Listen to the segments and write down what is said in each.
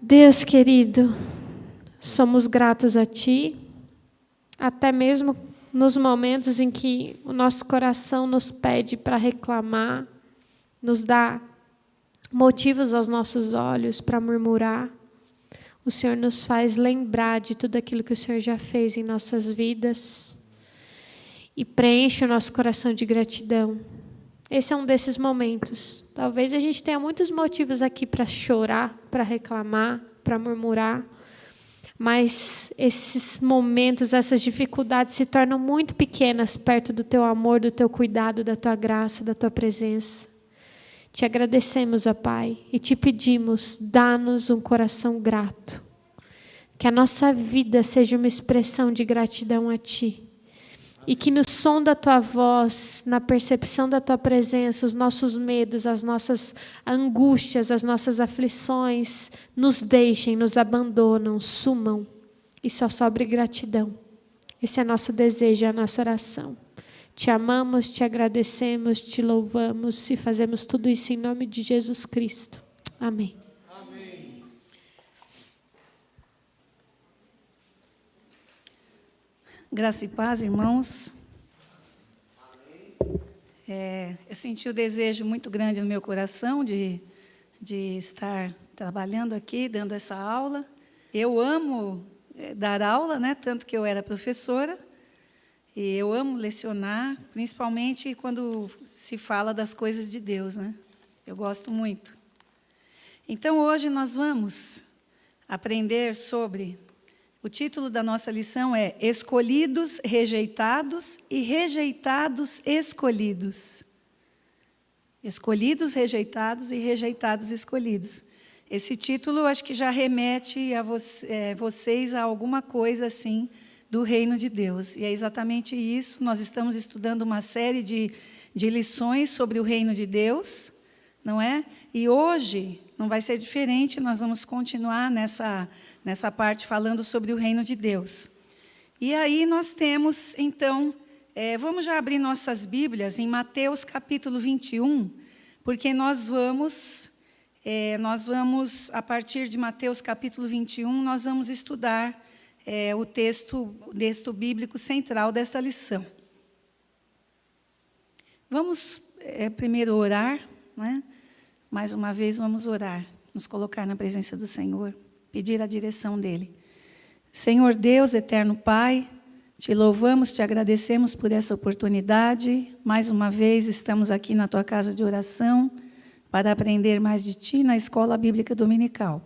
Deus querido, somos gratos a Ti, até mesmo nos momentos em que o nosso coração nos pede para reclamar, nos dá motivos aos nossos olhos para murmurar. O Senhor nos faz lembrar de tudo aquilo que o Senhor já fez em nossas vidas e preenche o nosso coração de gratidão. Esse é um desses momentos. Talvez a gente tenha muitos motivos aqui para chorar, para reclamar, para murmurar, mas esses momentos, essas dificuldades se tornam muito pequenas perto do Teu amor, do Teu cuidado, da Tua graça, da Tua presença. Te agradecemos, ó Pai, e te pedimos, dá-nos um coração grato. Que a nossa vida seja uma expressão de gratidão a Ti. E que no som da Tua voz, na percepção da Tua presença, os nossos medos, as nossas angústias, as nossas aflições, nos deixem, nos abandonam, sumam. E só sobre gratidão. Esse é nosso desejo, é a nossa oração. Te amamos, te agradecemos, te louvamos e fazemos tudo isso em nome de Jesus Cristo. Amém. Amém. Graça e paz, irmãos. Eu senti o desejo muito grande no meu coração de estar trabalhando aqui, dando essa aula. Eu amo dar aula, né? Tanto que eu era professora. E eu amo lecionar, principalmente quando se fala das coisas de Deus, né? Eu gosto muito. Então, hoje nós vamos aprender sobre... O título da nossa lição é Escolhidos, Rejeitados e Rejeitados Escolhidos. Escolhidos, rejeitados e rejeitados escolhidos. Esse título, acho que já remete a vocês a alguma coisa assim, do reino de Deus. E é exatamente isso. Nós estamos estudando uma série de lições sobre o reino de Deus, não é? E hoje não vai ser diferente, nós vamos continuar nessa parte falando sobre o reino de Deus. E aí nós temos, então, vamos já abrir nossas Bíblias em Mateus capítulo 21, porque nós vamos, a partir de Mateus capítulo 21, nós vamos estudar o texto bíblico central desta lição. Vamos primeiro orar, né? Mais uma vez vamos orar, nos colocar na presença do Senhor, pedir a direção dEle. Senhor Deus, eterno Pai, te louvamos, te agradecemos por essa oportunidade. Mais uma vez estamos aqui na Tua casa de oração para aprender mais de Ti na Escola Bíblica Dominical.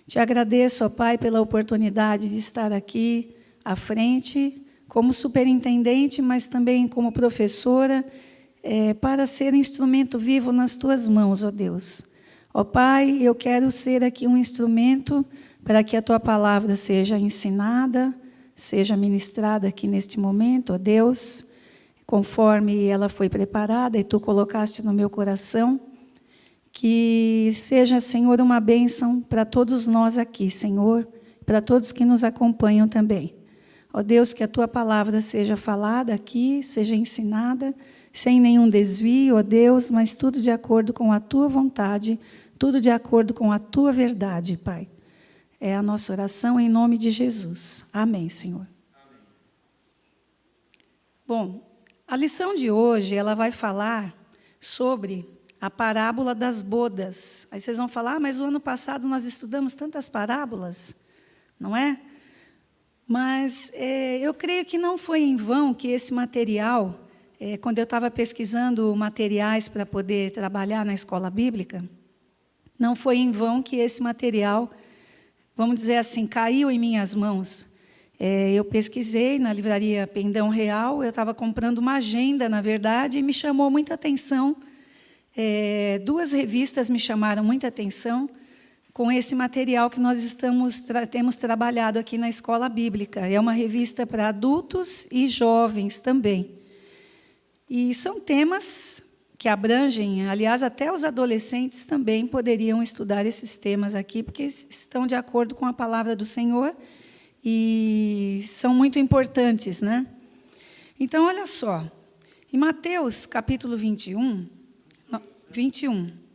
Te agradeço, ó Pai, pela oportunidade de estar aqui à frente, como superintendente, mas também como professora, para ser instrumento vivo nas Tuas mãos, ó Deus. Ó Pai, eu quero ser aqui um instrumento para que a Tua palavra seja ensinada, seja ministrada aqui neste momento, ó Deus, conforme ela foi preparada e Tu colocaste no meu coração. Que seja, Senhor, uma bênção para todos nós aqui, Senhor, para todos que nos acompanham também. Ó Deus, que a Tua palavra seja falada aqui, seja ensinada, sem nenhum desvio, ó Deus, mas tudo de acordo com a Tua vontade, tudo de acordo com a Tua verdade, Pai. É a nossa oração em nome de Jesus. Amém, Senhor. Amém. Bom, a lição de hoje, ela vai falar sobre a parábola das bodas. Aí vocês vão falar, mas o ano passado nós estudamos tantas parábolas, não é? Mas eu creio que não foi em vão que esse material, quando eu estava pesquisando materiais para poder trabalhar na escola bíblica, não foi em vão que esse material, vamos dizer assim, caiu em minhas mãos. Eu pesquisei na livraria Pendão Real, eu estava comprando uma agenda, na verdade, e me chamou muita atenção. Duas revistas me chamaram muita atenção com esse material que nós temos trabalhado aqui na Escola Bíblica. É uma revista para adultos e jovens também. E são temas que abrangem, aliás, até os adolescentes também poderiam estudar esses temas aqui, porque estão de acordo com a palavra do Senhor e são muito importantes, né? Então, olha só, em Mateus capítulo 21,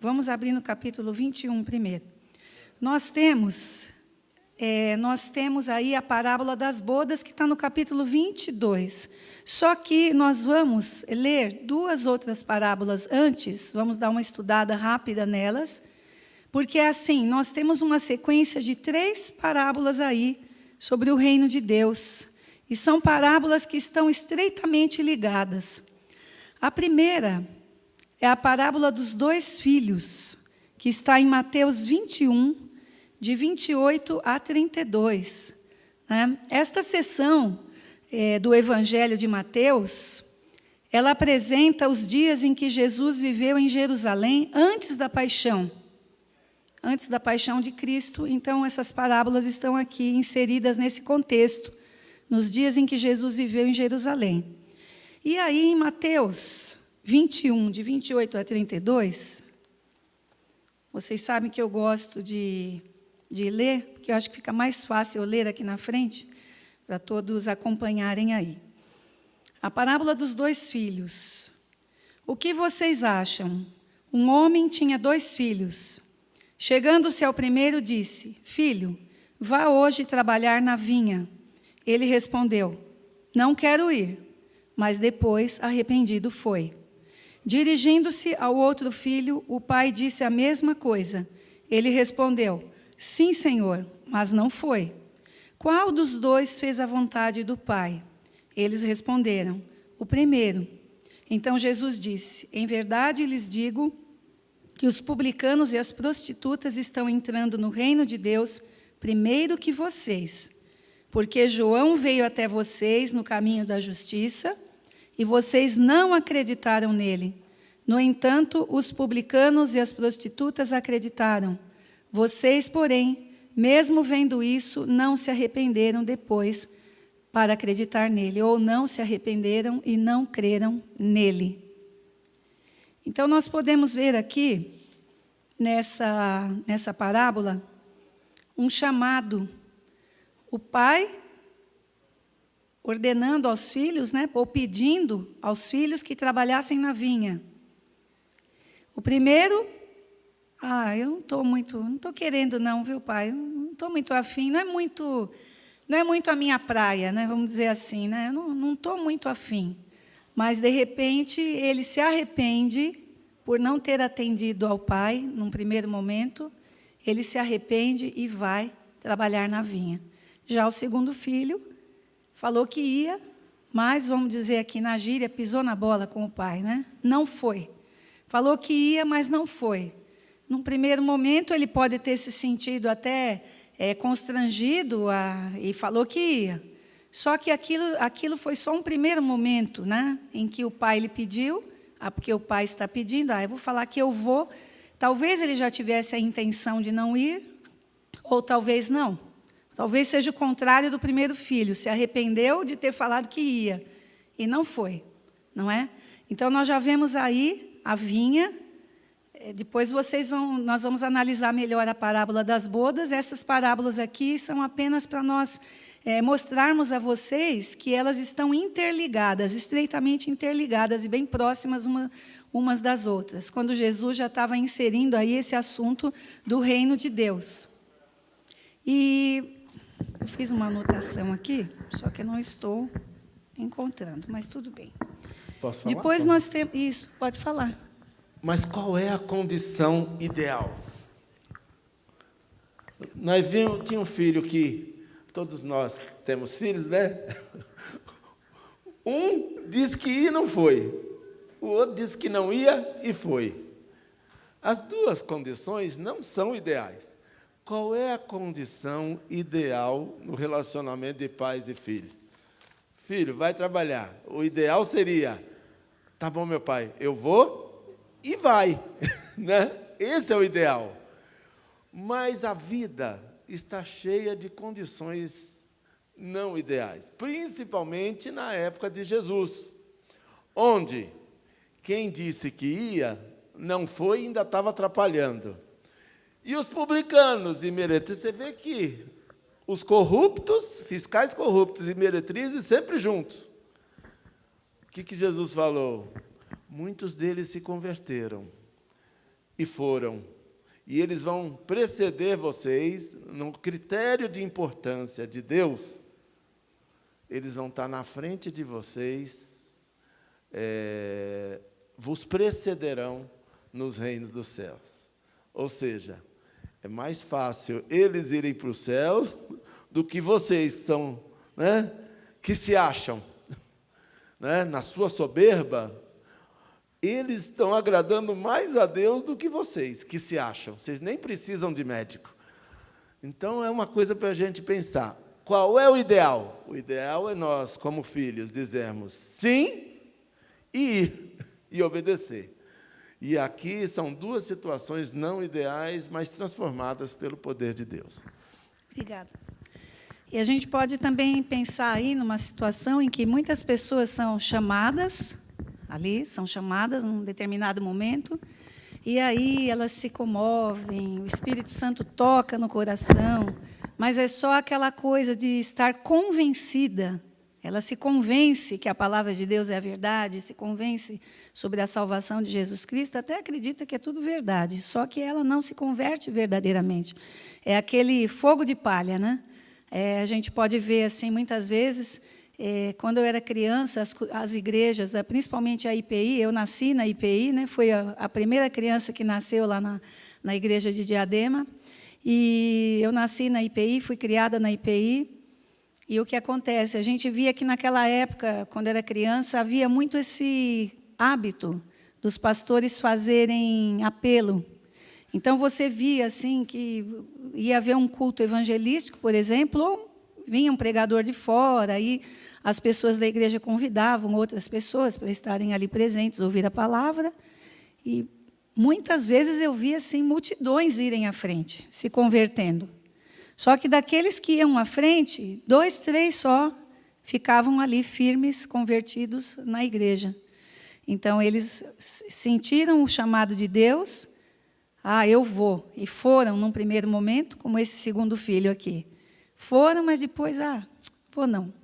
vamos abrir no capítulo 21 primeiro. nós temos aí a parábola das bodas, que está no capítulo 22. Só que nós vamos ler 2 outras parábolas antes, vamos dar uma estudada rápida nelas, porque assim, nós temos uma sequência de 3 parábolas aí sobre o reino de Deus, e são parábolas que estão estreitamente ligadas. A primeira é a parábola dos 2 filhos, que está em Mateus 21, de 28 a 32. Esta seção do Evangelho de Mateus, ela apresenta os dias em que Jesus viveu em Jerusalém antes da paixão de Cristo. Então, essas parábolas estão aqui inseridas nesse contexto, nos dias em que Jesus viveu em Jerusalém. E aí, em Mateus 21, de 28 a 32, vocês sabem que eu gosto de ler, porque eu acho que fica mais fácil eu ler aqui na frente, para todos acompanharem aí. A parábola dos 2 filhos. O que vocês acham? Um homem tinha 2 filhos. Chegando-se ao primeiro, disse: Filho, vá hoje trabalhar na vinha. Ele respondeu: Não quero ir. Mas depois, arrependido, foi. Dirigindo-se ao outro filho, o pai disse a mesma coisa. Ele respondeu: Sim, senhor, mas não foi. Qual dos 2 fez a vontade do pai? Eles responderam: O primeiro. Então Jesus disse: Em verdade lhes digo que os publicanos e as prostitutas estão entrando no reino de Deus primeiro que vocês. Porque João veio até vocês no caminho da justiça e vocês não acreditaram nele. No entanto, os publicanos e as prostitutas acreditaram. Vocês, porém, mesmo vendo isso, não se arrependeram depois para acreditar nele, ou não se arrependeram e não creram nele. Então, nós podemos ver aqui, nessa parábola, um chamado. O pai ordenando aos filhos, ou pedindo aos filhos que trabalhassem na vinha. O primeiro, eu não estou querendo não, viu, pai? Não estou muito afim, não é muito a minha praia, vamos dizer assim, eu não estou muito afim. Mas, de repente, ele se arrepende por não ter atendido ao pai, num primeiro momento, ele se arrepende e vai trabalhar na vinha. Já o segundo filho falou que ia, mas, vamos dizer aqui na gíria, pisou na bola com o pai, Não foi. Falou que ia, mas não foi. Num primeiro momento, ele pode ter se sentido até constrangido e falou que ia. Só que aquilo foi só um primeiro momento, em que o pai lhe pediu, porque o pai está pedindo, eu vou falar que eu vou. Talvez ele já tivesse a intenção de não ir, ou talvez não. Talvez seja o contrário do primeiro filho, se arrependeu de ter falado que ia, e não foi, não é? Então, nós já vemos aí a vinha. Depois nós vamos analisar melhor a parábola das bodas. Essas parábolas aqui são apenas para nós mostrarmos a vocês que elas estão interligadas, estreitamente interligadas e bem próximas umas das outras, quando Jesus já estava inserindo aí esse assunto do reino de Deus. E eu fiz uma anotação aqui, só que eu não estou encontrando, mas tudo bem. Posso falar? Depois nós temos... Isso, pode falar. Mas qual é a condição ideal? Tinha um filho que... Todos nós temos filhos, Um disse que ia e não foi. O outro disse que não ia e foi. As 2 condições não são ideais. Qual é a condição ideal no relacionamento de pais e filhos? Filho, vai trabalhar. O ideal seria, tá bom, meu pai, eu vou e vai. Esse é o ideal. Mas a vida está cheia de condições não ideais, principalmente na época de Jesus, onde quem disse que ia, não foi e ainda estava atrapalhando. E os publicanos e meretrizes, você vê que os corruptos, fiscais corruptos e meretrizes sempre juntos. O que Jesus falou? Muitos deles se converteram e foram. e eles vão preceder vocês no critério de importância de Deus. Eles vão estar na frente de vocês, vos precederão nos reinos dos céus. Ou seja, é mais fácil eles irem para o céu do que vocês que são, né, que se acham, né, na sua soberba. Eles estão agradando mais a Deus do que vocês, que se acham. Vocês nem precisam de médico. Então, é uma coisa para a gente pensar. Qual é o ideal? O ideal é nós, como filhos, dizermos sim e ir, e obedecer. E aqui são duas situações não ideais, mas transformadas pelo poder de Deus. Obrigada. E a gente pode também pensar aí numa situação em que muitas pessoas são chamadas, são chamadas num determinado momento, e aí elas se comovem, o Espírito Santo toca no coração, mas é só aquela coisa de estar convencida. Ela se convence que a palavra de Deus é a verdade, se convence sobre a salvação de Jesus Cristo, até acredita que é tudo verdade, só que ela não se converte verdadeiramente. É aquele fogo de palha, né? A gente pode ver, assim, muitas vezes, quando eu era criança, as igrejas, principalmente a IPI, eu nasci na IPI, né? Fui a primeira criança que nasceu lá na igreja de Diadema, e eu nasci na IPI, fui criada na IPI. E o que acontece? A gente via que naquela época, quando era criança, havia muito esse hábito dos pastores fazerem apelo. Então, você via assim, que ia haver um culto evangelístico, por exemplo, ou vinha um pregador de fora, aí as pessoas da igreja convidavam outras pessoas para estarem ali presentes, ouvir a palavra. E muitas vezes eu via assim, multidões irem à frente, se convertendo. Só que daqueles que iam à frente, 2, 3 só ficavam ali firmes, convertidos na igreja. Então, eles sentiram o chamado de Deus, eu vou. E foram, num primeiro momento, como esse segundo filho aqui. Foram, mas depois, vou não.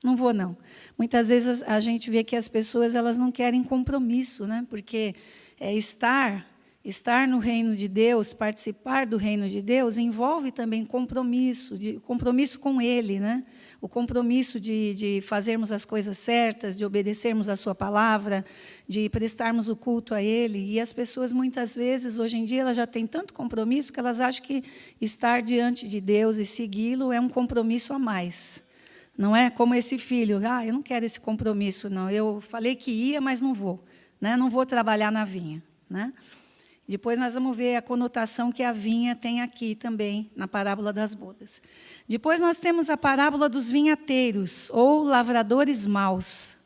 Não vou não. Muitas vezes a gente vê que as pessoas elas não querem compromisso, né? Porque estar no reino de Deus, participar do reino de Deus, envolve também compromisso com Ele, né? O compromisso de fazermos as coisas certas, de obedecermos a sua palavra, de prestarmos o culto a Ele. E as pessoas, muitas vezes, hoje em dia, elas já têm tanto compromisso que elas acham que estar diante de Deus e segui-lo é um compromisso a mais. Não é como esse filho, eu não quero esse compromisso, não. Eu falei que ia, mas não vou, né? Não vou trabalhar na vinha, né? Depois nós vamos ver a conotação que a vinha tem aqui também, na parábola das bodas. Depois nós temos a parábola dos vinhateiros, ou lavradores maus.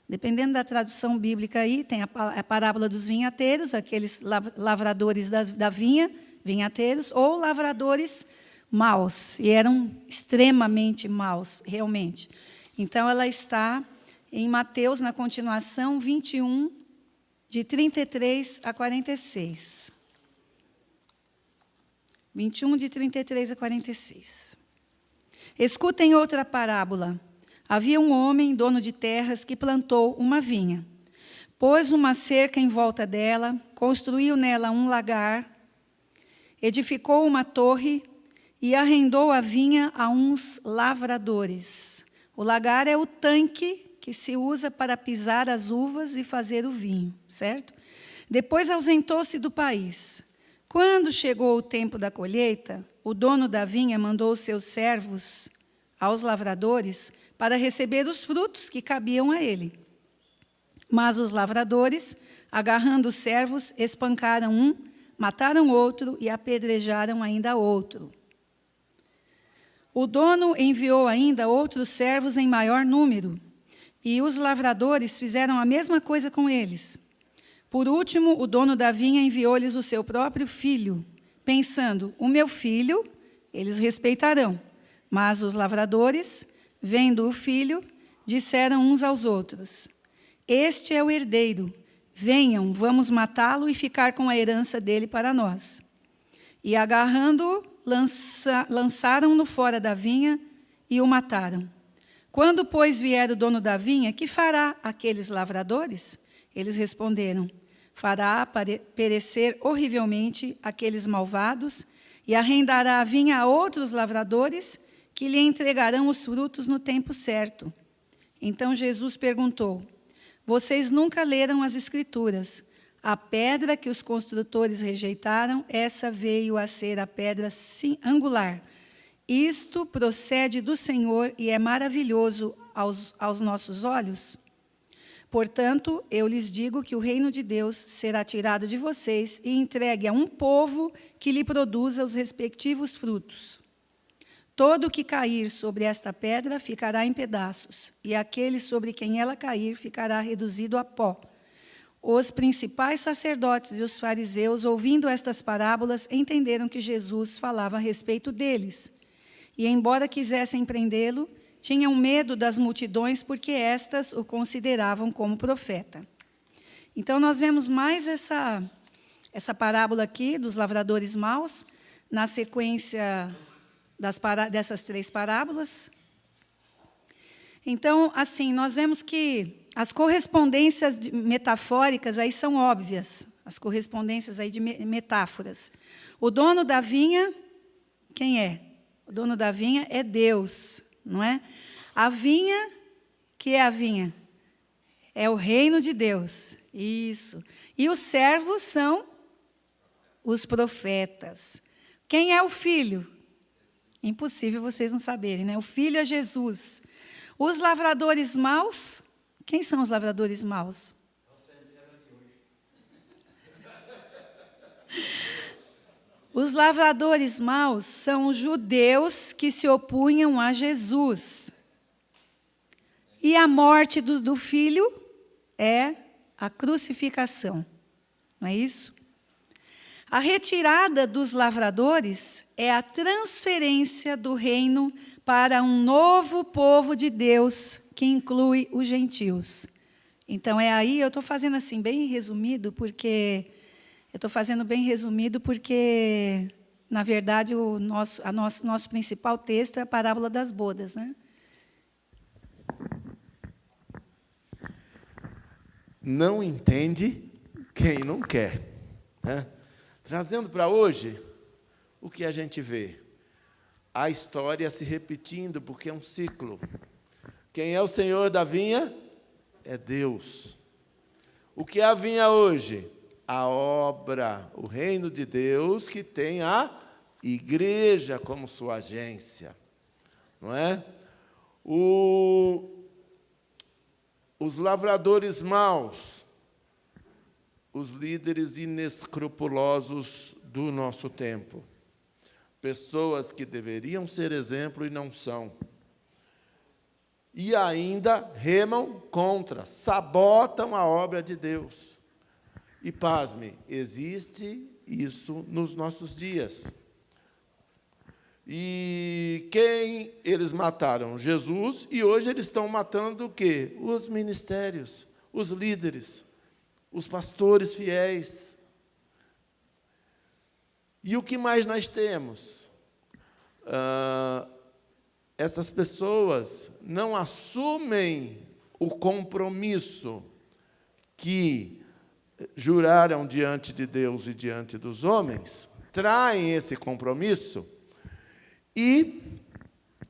Dependendo da tradução bíblica aí, tem a parábola dos vinhateiros, aqueles lavradores da vinha, vinhateiros, ou lavradores maus, e eram extremamente maus, realmente. Então, ela está em Mateus, na continuação, 21, de 33 a 46. 21, de 33 a 46. Escutem outra parábola. Havia um homem, dono de terras, que plantou uma vinha. Pôs uma cerca em volta dela, construiu nela um lagar, edificou uma torre e arrendou a vinha a uns lavradores. O lagar é o tanque que se usa para pisar as uvas e fazer o vinho, certo? Depois ausentou-se do país. Quando chegou o tempo da colheita, o dono da vinha mandou os seus servos aos lavradores para receber os frutos que cabiam a ele. Mas os lavradores, agarrando os servos, espancaram um, mataram outro e apedrejaram ainda outro. O dono enviou ainda outros servos em maior número, e os lavradores fizeram a mesma coisa com eles. Por último, o dono da vinha enviou-lhes o seu próprio filho, pensando, o meu filho, eles respeitarão. Mas os lavradores, vendo o filho, disseram uns aos outros, este é o herdeiro, venham, vamos matá-lo e ficar com a herança dele para nós. E agarrando-o, lançaram-no fora da vinha e o mataram. Quando, pois, vier o dono da vinha, que fará aqueles lavradores? Eles responderam, fará perecer horrivelmente aqueles malvados e arrendará a vinha a outros lavradores que lhe entregarão os frutos no tempo certo. Então Jesus perguntou: vocês nunca leram as Escrituras? A pedra que os construtores rejeitaram, essa veio a ser a pedra angular. Isto procede do Senhor e é maravilhoso aos nossos olhos. Portanto, eu lhes digo que o reino de Deus será tirado de vocês e entregue a um povo que lhe produza os respectivos frutos. Todo o que cair sobre esta pedra ficará em pedaços, e aquele sobre quem ela cair ficará reduzido a pó. Os principais sacerdotes e os fariseus, ouvindo estas parábolas, entenderam que Jesus falava a respeito deles. E, embora quisessem prendê-lo, tinham medo das multidões, porque estas o consideravam como profeta. Então, nós vemos mais essa parábola aqui dos lavradores maus, na sequência dessas 3 parábolas. Então, assim, nós vemos que as correspondências metafóricas aí são óbvias, as correspondências aí de metáforas. O dono da vinha, quem é? O dono da vinha é Deus, não é? A vinha, que é a vinha? É o reino de Deus, isso. E os servos são os profetas. Quem é o filho? Impossível vocês não saberem, né? O filho é Jesus. Os lavradores maus, quem são os lavradores maus? Os lavradores maus são os judeus que se opunham a Jesus. E a morte do filho é a crucificação. Não é isso? A retirada dos lavradores é a transferência do reino para um novo povo de Deus, que inclui os gentios. Então, é aí, eu estou fazendo assim, bem resumido, porque... na verdade, o nosso principal texto é a parábola das bodas, né? Não entende quem não quer, né? Trazendo para hoje, o que a gente vê? A história se repetindo, porque é um ciclo. Quem é o Senhor da vinha? É Deus. O que é a vinha hoje? A obra, o reino de Deus, que tem a igreja como sua agência, não é? Os lavradores maus, os líderes inescrupulosos do nosso tempo, pessoas que deveriam ser exemplo e não são, e ainda remam contra, sabotam a obra de Deus. E, pasme, existe isso nos nossos dias. E quem eles mataram? Jesus, e hoje eles estão matando o quê? Os ministérios, os líderes, os pastores fiéis. E o que mais nós temos? Essas pessoas não assumem o compromisso que juraram diante de Deus e diante dos homens, traem esse compromisso, e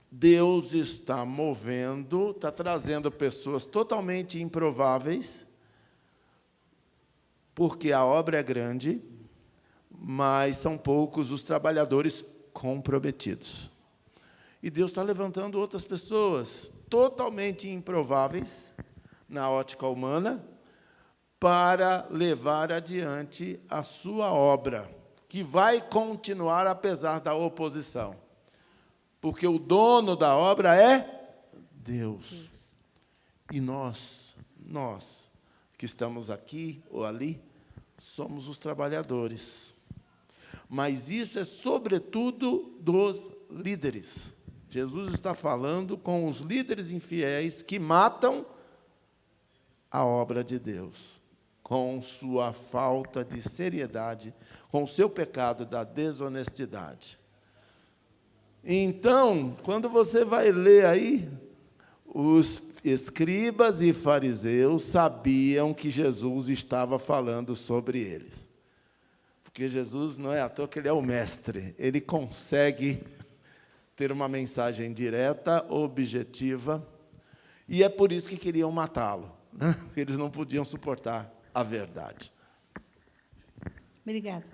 Deus está movendo, está trazendo pessoas totalmente improváveis, porque a obra é grande, mas são poucos os trabalhadores comprometidos. E Deus está levantando outras pessoas totalmente improváveis, na ótica humana, para levar adiante a sua obra, que vai continuar apesar da oposição. Porque o dono da obra é Deus. E nós que estamos aqui ou ali, somos os trabalhadores. Mas isso é, sobretudo, dos líderes. Jesus está falando com os líderes infiéis que matam a obra de Deus, com sua falta de seriedade, com o seu pecado da desonestidade. Então, quando você vai ler aí os escribas e fariseus sabiam que Jesus estava falando sobre eles. Porque Jesus não é à toa que ele é o mestre. Ele consegue ter uma mensagem direta, objetiva, e é por isso que queriam matá-lo, né? Eles não podiam suportar a verdade. Obrigada.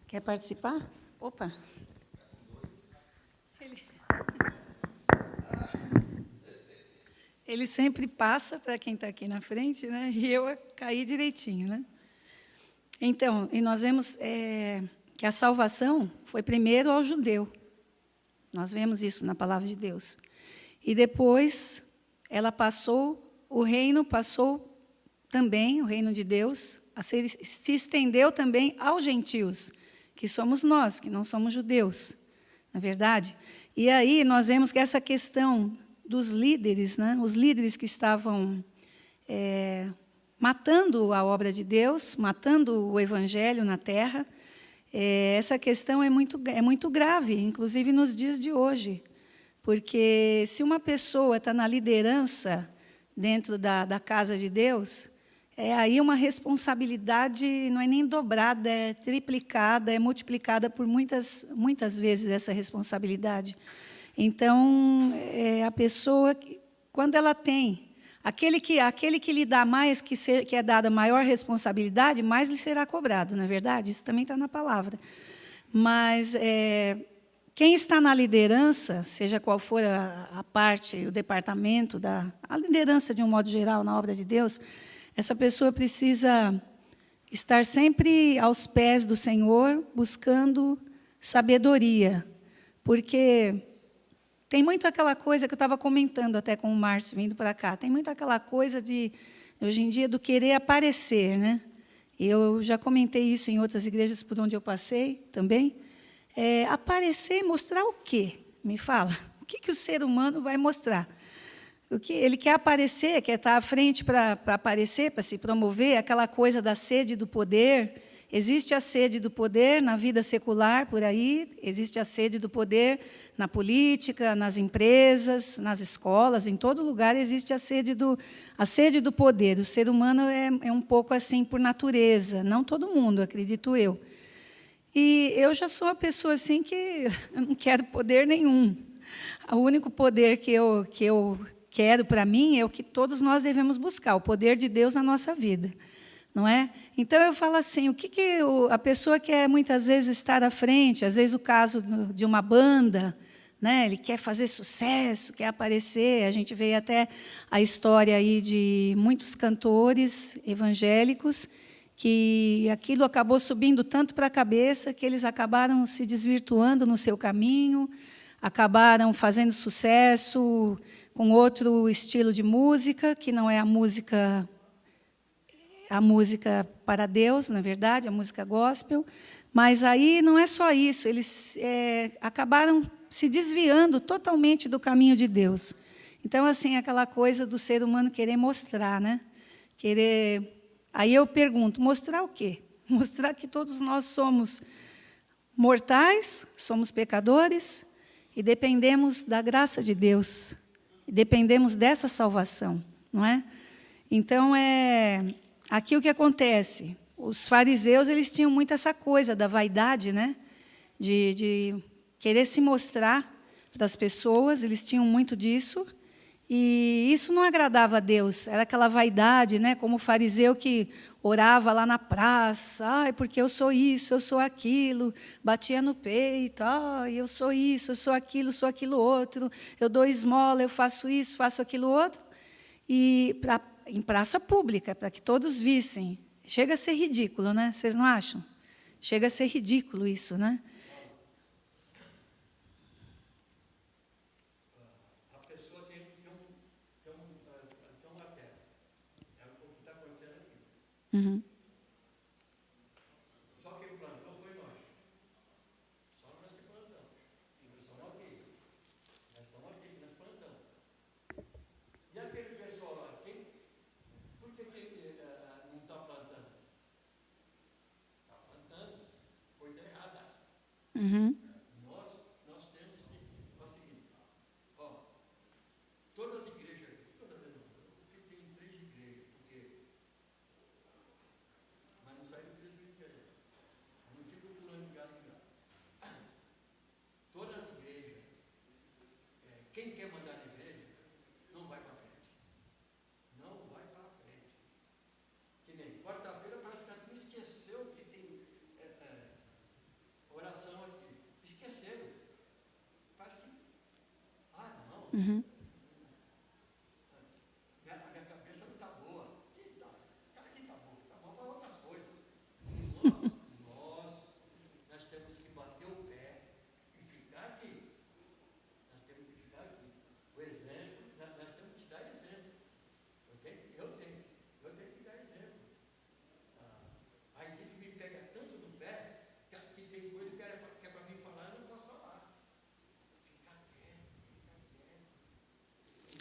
Quer participar? Opa. Ele sempre passa para quem está aqui na frente, né? E eu caí direitinho, né? Então, e nós vemos que a salvação foi primeiro ao judeu. Nós vemos isso na palavra de Deus. E depois ela passou, o reino passou também, o reino de Deus, se estendeu também aos gentios, que somos nós, que não somos judeus, na verdade. E aí nós vemos que essa questão dos líderes, né, os líderes que estavam matando a obra de Deus, matando o evangelho na terra, essa questão é muito grave, inclusive nos dias de hoje, porque se uma pessoa está na liderança dentro da casa de Deus, é aí uma responsabilidade, não é nem dobrada, é triplicada, é multiplicada por muitas vezes essa responsabilidade. Então, a pessoa, quando ela tem, aquele que lhe dá mais, que é dada maior responsabilidade, mais lhe será cobrado, não é verdade? Isso também está na palavra. Mas quem está na liderança, seja qual for a parte, o departamento, a liderança de um modo geral na obra de Deus, essa pessoa precisa estar sempre aos pés do Senhor, buscando sabedoria, porque tem muito aquela coisa que eu estava comentando até com o Márcio vindo para cá, tem muito aquela coisa de, hoje em dia, do querer aparecer, né? Eu já comentei isso em outras igrejas por onde eu passei também. Aparecer e mostrar o quê? Me fala. O que o ser humano vai mostrar? O que ele quer aparecer, quer estar à frente para aparecer, para se promover, aquela coisa da sede do poder. Existe a sede do poder na vida secular, por aí, existe a sede do poder na política, nas empresas, nas escolas, em todo lugar existe a sede do poder. O ser humano é um pouco assim por natureza, não todo mundo, acredito eu. E eu já sou uma pessoa assim que eu não quero poder nenhum. O único poder que eu quero para mim é o que todos nós devemos buscar, o poder de Deus na nossa vida. Não é? Então, eu falo assim, o que a pessoa quer muitas vezes estar à frente, às vezes o caso de uma banda, né? Ele quer fazer sucesso, quer aparecer, a gente vê até a história aí de muitos cantores evangélicos, que aquilo acabou subindo tanto para a cabeça, que eles acabaram se desvirtuando no seu caminho, acabaram fazendo sucesso com outro estilo de música, que não é a música para Deus, na verdade, a música gospel, mas aí não é só isso, eles acabaram se desviando totalmente do caminho de Deus. Então, assim, aquela coisa do ser humano querer mostrar, né? Aí eu pergunto, mostrar o quê? Mostrar que todos nós somos mortais, somos pecadores e dependemos da graça de Deus, dependemos dessa salvação, não é? Então, aqui o que acontece? Os fariseus, eles tinham muito essa coisa da vaidade, né? De querer se mostrar para as pessoas, eles tinham muito disso, e isso não agradava a Deus, era aquela vaidade, né? Como o fariseu que orava lá na praça, porque eu sou isso, eu sou aquilo, batia no peito, eu sou isso, eu sou aquilo outro, eu dou esmola, eu faço isso, faço aquilo outro, e em praça pública, para que todos vissem. Chega a ser ridículo, né? Vocês não acham? Chega a ser ridículo isso, né? A pessoa tem uma terra. É o que está acontecendo aqui. Uhum. Só quem plantou foi nós. Só nós que plantamos. Nós somos aqui. Nós plantamos. E aquele pessoal lá, por que não está plantando? Está plantando. Coisa errada. Uhum. Nós temos que fazer o seguinte. Todas as igrejas, todas as Uhum. A minha cabeça não está boa. Cara, que está bom? Está bom para outras coisas. Nós temos que bater o pé e ficar aqui. Nós temos que ficar aqui. O exemplo, nós temos que dar exemplo. Eu tenho que dar exemplo. A gente me pega tanto no pé que tem coisa que é para mim falar, eu não posso falar. Fica quieto, fica quieto.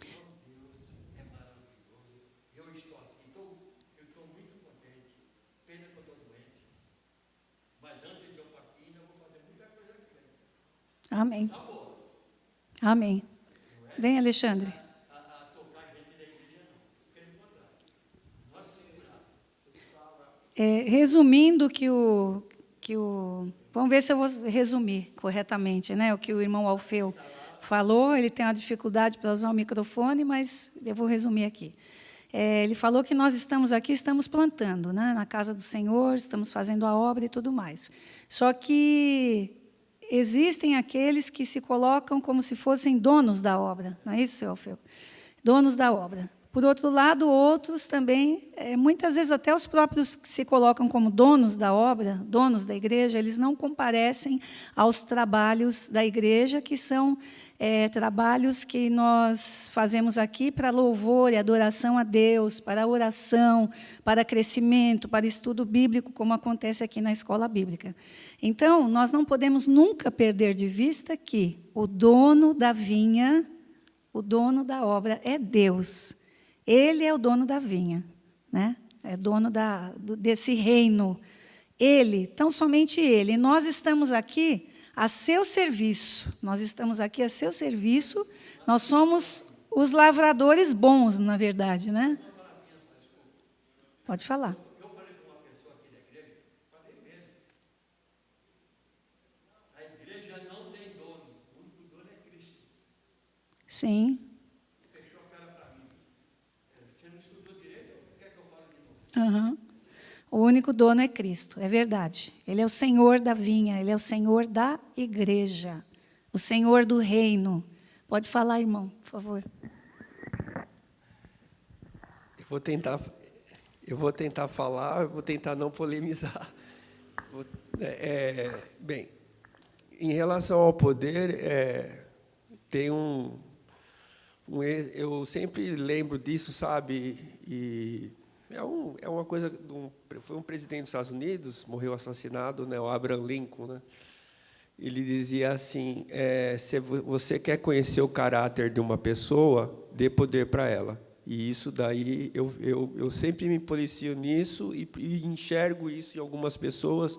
Senhor Deus é maravilhoso. Eu estou aqui, eu estou muito contente. Pena que eu estou doente. Mas antes de eu partir, eu vou fazer muita coisa aqui. Amém. Tá bom. Amém. Vem, Alexandre. A tocar gente da igreja, não. Pelo contrário. Nós segurar. Resumindo vamos ver se eu vou resumir corretamente, né? O que o irmão Alfeu falou. Ele tem uma dificuldade para usar o microfone, mas eu vou resumir aqui. Ele falou que nós estamos aqui, estamos plantando, né, na casa do Senhor, estamos fazendo a obra e tudo mais. Só que existem aqueles que se colocam como se fossem donos da obra, não é isso, senhor Alfeu? Donos da obra. Por outro lado, outros também, muitas vezes até os próprios que se colocam como donos da obra, donos da igreja, eles não comparecem aos trabalhos da igreja, que são trabalhos que nós fazemos aqui para louvor e adoração a Deus, para oração, para crescimento, para estudo bíblico, como acontece aqui na escola bíblica. Então, nós não podemos nunca perder de vista que o dono da vinha, o dono da obra é Deus. Ele é o dono da vinha, né? É dono desse reino. Ele, tão somente Ele. E nós estamos aqui a seu serviço. Nós estamos aqui a seu serviço. Nós somos os lavradores bons, na verdade, né? Pode falar. Eu falei com uma pessoa aqui da igreja, falei mesmo. A igreja não tem dono, o único dono é Cristo. Sim. Fechou a cara para mim. Você não escutou direito? O que é que eu falo de você? Uhum. O único dono é Cristo, é verdade. Ele é o Senhor da vinha, Ele é o Senhor da igreja, o Senhor do reino. Pode falar, irmão, por favor. Eu vou tentar falar, vou tentar não polemizar. Bem, em relação ao poder, tem eu sempre lembro disso, sabe? E é uma coisa. Foi um presidente dos Estados Unidos, morreu assassinado, né, o Abraham Lincoln, né? Ele dizia assim: se você quer conhecer o caráter de uma pessoa, dê poder para ela. E isso daí, eu sempre me policio nisso e enxergo isso em algumas pessoas,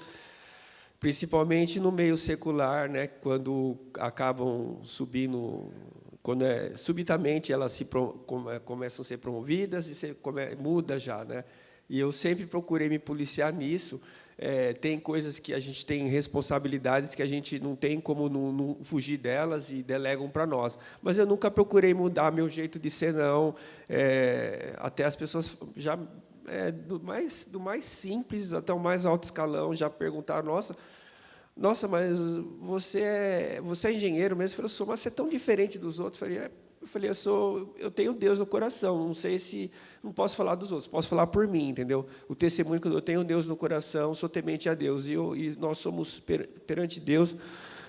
principalmente no meio secular, né, quando acabam subindo, quando subitamente elas começam a ser promovidas e muda já, né? E eu sempre procurei me policiar nisso. Tem coisas que a gente tem responsabilidades que a gente não tem como não fugir delas e delegam para nós. Mas eu nunca procurei mudar meu jeito de ser, não. Até as pessoas já do mais simples até o mais alto escalão já perguntaram: nossa, mas você é engenheiro mesmo? Eu falei: eu sou, mas você é tão diferente dos outros. Eu tenho Deus no coração, não sei se... Não posso falar dos outros, posso falar por mim, entendeu? O testemunho que eu tenho Deus no coração, sou temente a Deus, e nós somos, perante Deus,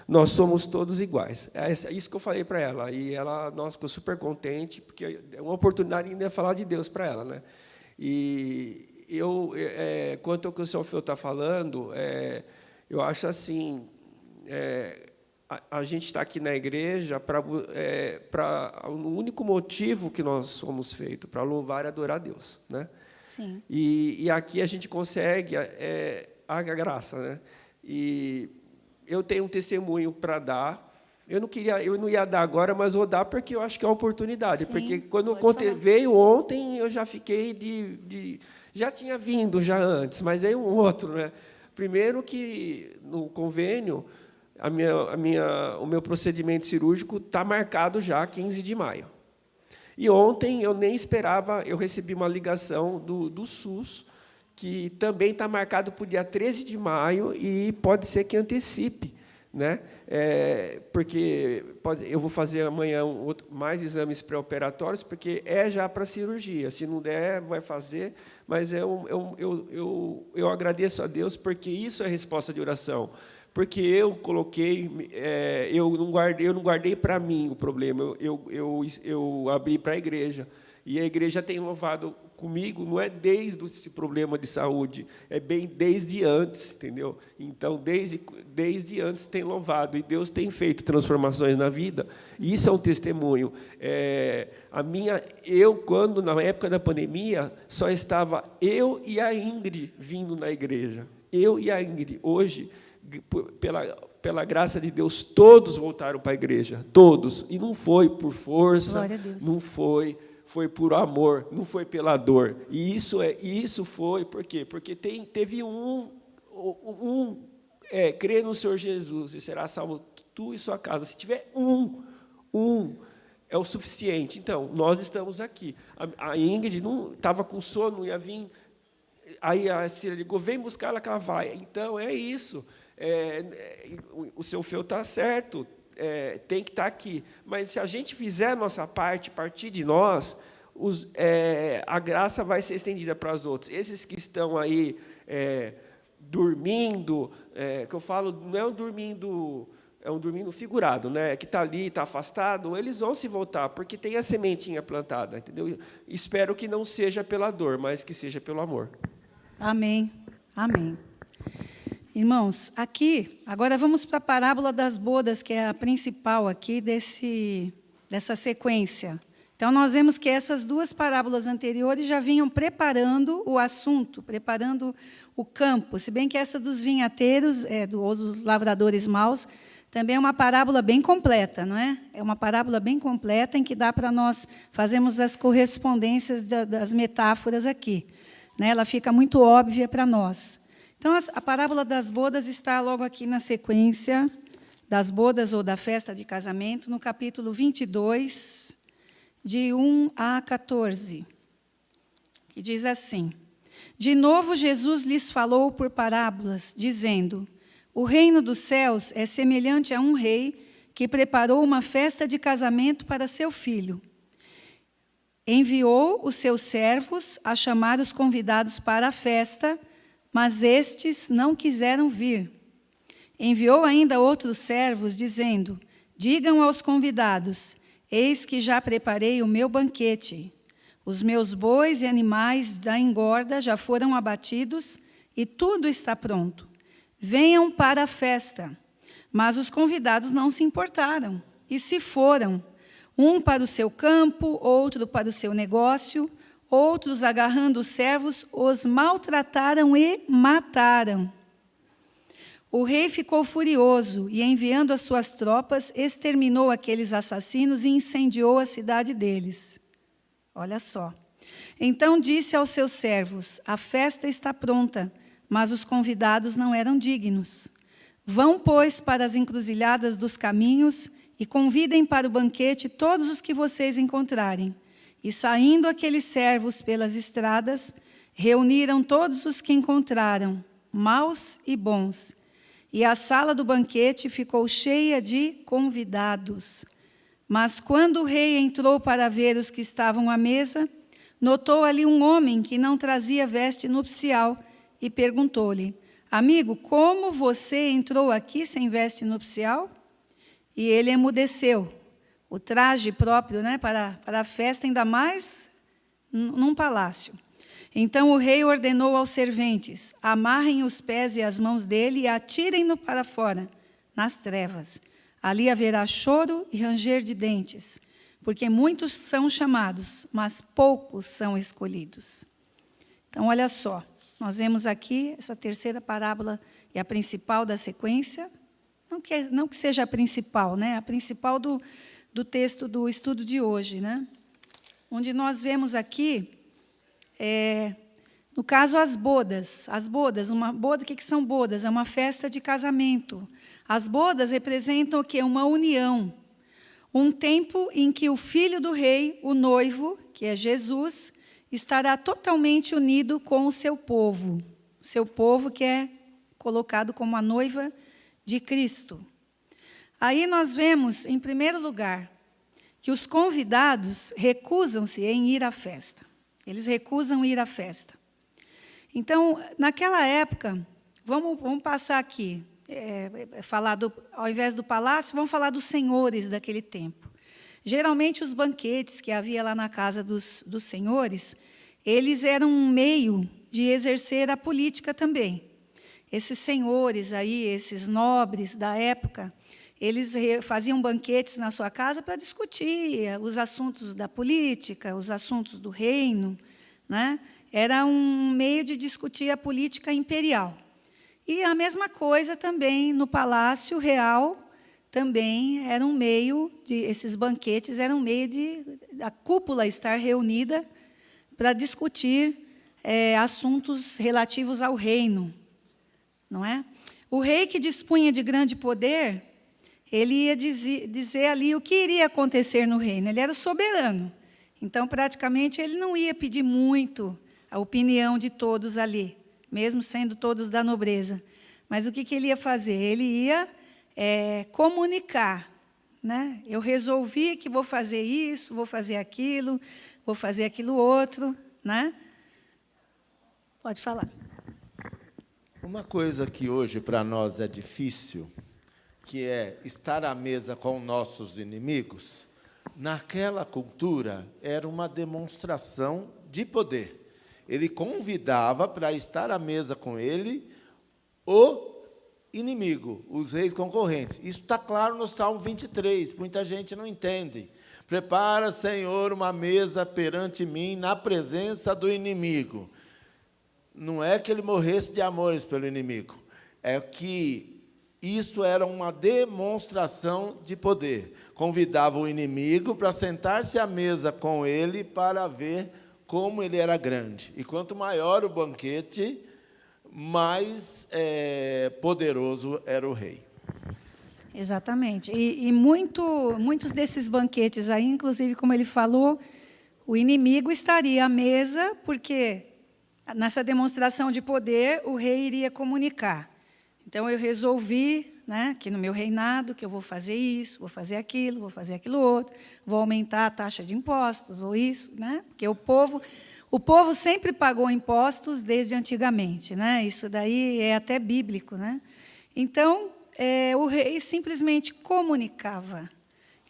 nós somos todos iguais. É isso que eu falei para ela, e ela, nossa, ficou super contente, porque é uma oportunidade ainda de falar de Deus para ela, né? E quanto ao que o senhor Alfeu está falando, eu acho assim... a gente está aqui na igreja para o único motivo que nós fomos feitos, para louvar e adorar a Deus, né? Sim. E aqui a gente consegue a graça, né? E eu tenho um testemunho para dar. Eu não ia dar agora, mas vou dar porque eu acho que é uma oportunidade. Sim, porque quando falar. veio ontem, eu já fiquei já tinha vindo já antes, mas veio um outro, né? Primeiro que no convênio o meu procedimento cirúrgico está marcado já 15 de maio. E ontem eu nem esperava, eu recebi uma ligação do SUS, que também está marcado para o dia 13 de maio, e pode ser que antecipe, né? Porque eu vou fazer amanhã mais exames pré-operatórios, porque já para cirurgia. Se não der, vai fazer. Mas eu agradeço a Deus, porque isso é resposta de oração. Porque eu coloquei, eu não guardei para mim o problema, eu abri para a igreja. E a igreja tem louvado comigo, não é desde esse problema de saúde, é bem desde antes, entendeu? Então, desde antes tem louvado, e Deus tem feito transformações na vida, e isso é um testemunho. Quando, na época da pandemia, só estava eu e a Ingrid vindo na igreja. Eu e a Ingrid. Hoje, pela graça de Deus, todos voltaram para a igreja, todos. E não foi por força, não foi por amor, não foi pela dor. E isso foi por quê? Porque teve crê no Senhor Jesus e será salvo tu e sua casa. Se tiver é o suficiente. Então, nós estamos aqui. A Ingrid não estava com sono, não ia vir. Aí a Cília ligou, vem buscar ela que ela vai. Então, é isso. O seu Feu está certo. Tem que estar aqui. Mas, se a gente fizer a nossa parte, partir de nós, a graça vai ser estendida para os outros. Esses que estão aí dormindo, que eu falo, não é um dormindo, é um dormindo figurado, né? Que está ali, está afastado, eles vão se voltar, porque tem a sementinha plantada, entendeu? Espero que não seja pela dor, mas que seja pelo amor. Amém. Amém. Irmãos, aqui, agora vamos para a parábola das bodas, que é a principal aqui dessa sequência. Então, nós vemos que essas duas parábolas anteriores já vinham preparando o assunto, preparando o campo, se bem que essa dos vinhateiros, ou dos lavradores maus, também é uma parábola bem completa, não é? É uma parábola bem completa em que dá para nós fazermos as correspondências das metáforas aqui, né? Ela fica muito óbvia para nós. Então, a parábola das bodas está logo aqui na sequência das bodas ou da festa de casamento, no capítulo 22, de 1 a 14, que diz assim: De novo Jesus lhes falou por parábolas, dizendo: O reino dos céus é semelhante a um rei que preparou uma festa de casamento para seu filho. Enviou os seus servos a chamar os convidados para a festa, mas estes não quiseram vir. Enviou ainda outros servos, dizendo: Digam aos convidados: Eis que já preparei o meu banquete. Os meus bois e animais da engorda já foram abatidos e tudo está pronto. Venham para a festa. Mas os convidados não se importaram e se foram, um para o seu campo, outro para o seu negócio. Outros, agarrando os servos, os maltrataram e mataram. O rei ficou furioso e, enviando as suas tropas, exterminou aqueles assassinos e incendiou a cidade deles. Olha só. Então disse aos seus servos: A festa está pronta, mas os convidados não eram dignos. Vão, pois, para as encruzilhadas dos caminhos e convidem para o banquete todos os que vocês encontrarem. E, saindo aqueles servos pelas estradas, reuniram todos os que encontraram, maus e bons. E a sala do banquete ficou cheia de convidados. Mas, quando o rei entrou para ver os que estavam à mesa, notou ali um homem que não trazia veste nupcial e perguntou-lhe: Amigo, como você entrou aqui sem veste nupcial? E ele emudeceu. O traje próprio, né, para a festa, ainda mais num palácio. Então o rei ordenou aos serventes: amarrem os pés e as mãos dele e atirem-no para fora, nas trevas. Ali haverá choro e ranger de dentes, porque muitos são chamados, mas poucos são escolhidos. Então, olha só, nós vemos aqui essa terceira parábola, e a principal da sequência, não que seja a principal, né, a principal do texto do estudo de hoje, né? Onde nós vemos aqui, no caso, as bodas. As bodas, uma boda, o que são bodas? É uma festa de casamento. As bodas representam o quê? Uma união. Um tempo em que o filho do rei, o noivo, que é Jesus, estará totalmente unido com o seu povo. O seu povo que é colocado como a noiva de Cristo. Aí nós vemos, em primeiro lugar, que os convidados recusam-se em ir à festa. Eles recusam ir à festa. Então, naquela época, vamos passar aqui, ao invés do palácio, vamos falar dos senhores daquele tempo. Geralmente, os banquetes que havia lá na casa dos senhores, eles eram um meio de exercer a política também. Esses senhores aí, esses nobres da época, eles faziam banquetes na sua casa para discutir os assuntos da política, os assuntos do reino, né? Era um meio de discutir a política imperial. E a mesma coisa também no Palácio Real, também era um meio esses banquetes eram um meio da cúpula estar reunida para discutir assuntos relativos ao reino, não é? O rei que dispunha de grande poder, ele ia dizer ali o que iria acontecer no reino. Ele era o soberano. Então, praticamente, ele não ia pedir muito a opinião de todos ali, mesmo sendo todos da nobreza. Mas o que ele ia fazer? Ele ia comunicar, né? Eu resolvi que vou fazer isso, vou fazer aquilo outro, né? Pode falar. Uma coisa que hoje para nós é difícil, que é estar à mesa com nossos inimigos, naquela cultura era uma demonstração de poder. Ele convidava para estar à mesa com ele o inimigo, os reis concorrentes. Isso está claro no Salmo 23, muita gente não entende. Prepara, Senhor, uma mesa perante mim, na presença do inimigo. Não é que ele morresse de amores pelo inimigo, é que isso era uma demonstração de poder. Convidava o inimigo para sentar-se à mesa com ele para ver como ele era grande. E quanto maior o banquete, mais poderoso era o rei. Exatamente. E muitos desses banquetes aí, inclusive, como ele falou, o inimigo estaria à mesa, porque nessa demonstração de poder, o rei iria comunicar. Então, eu resolvi, né, que no meu reinado, que eu vou fazer isso, vou fazer aquilo outro, vou aumentar a taxa de impostos, ou isso, né, porque o povo sempre pagou impostos desde antigamente, né, isso daí é até bíblico, né. Então, o rei simplesmente comunicava.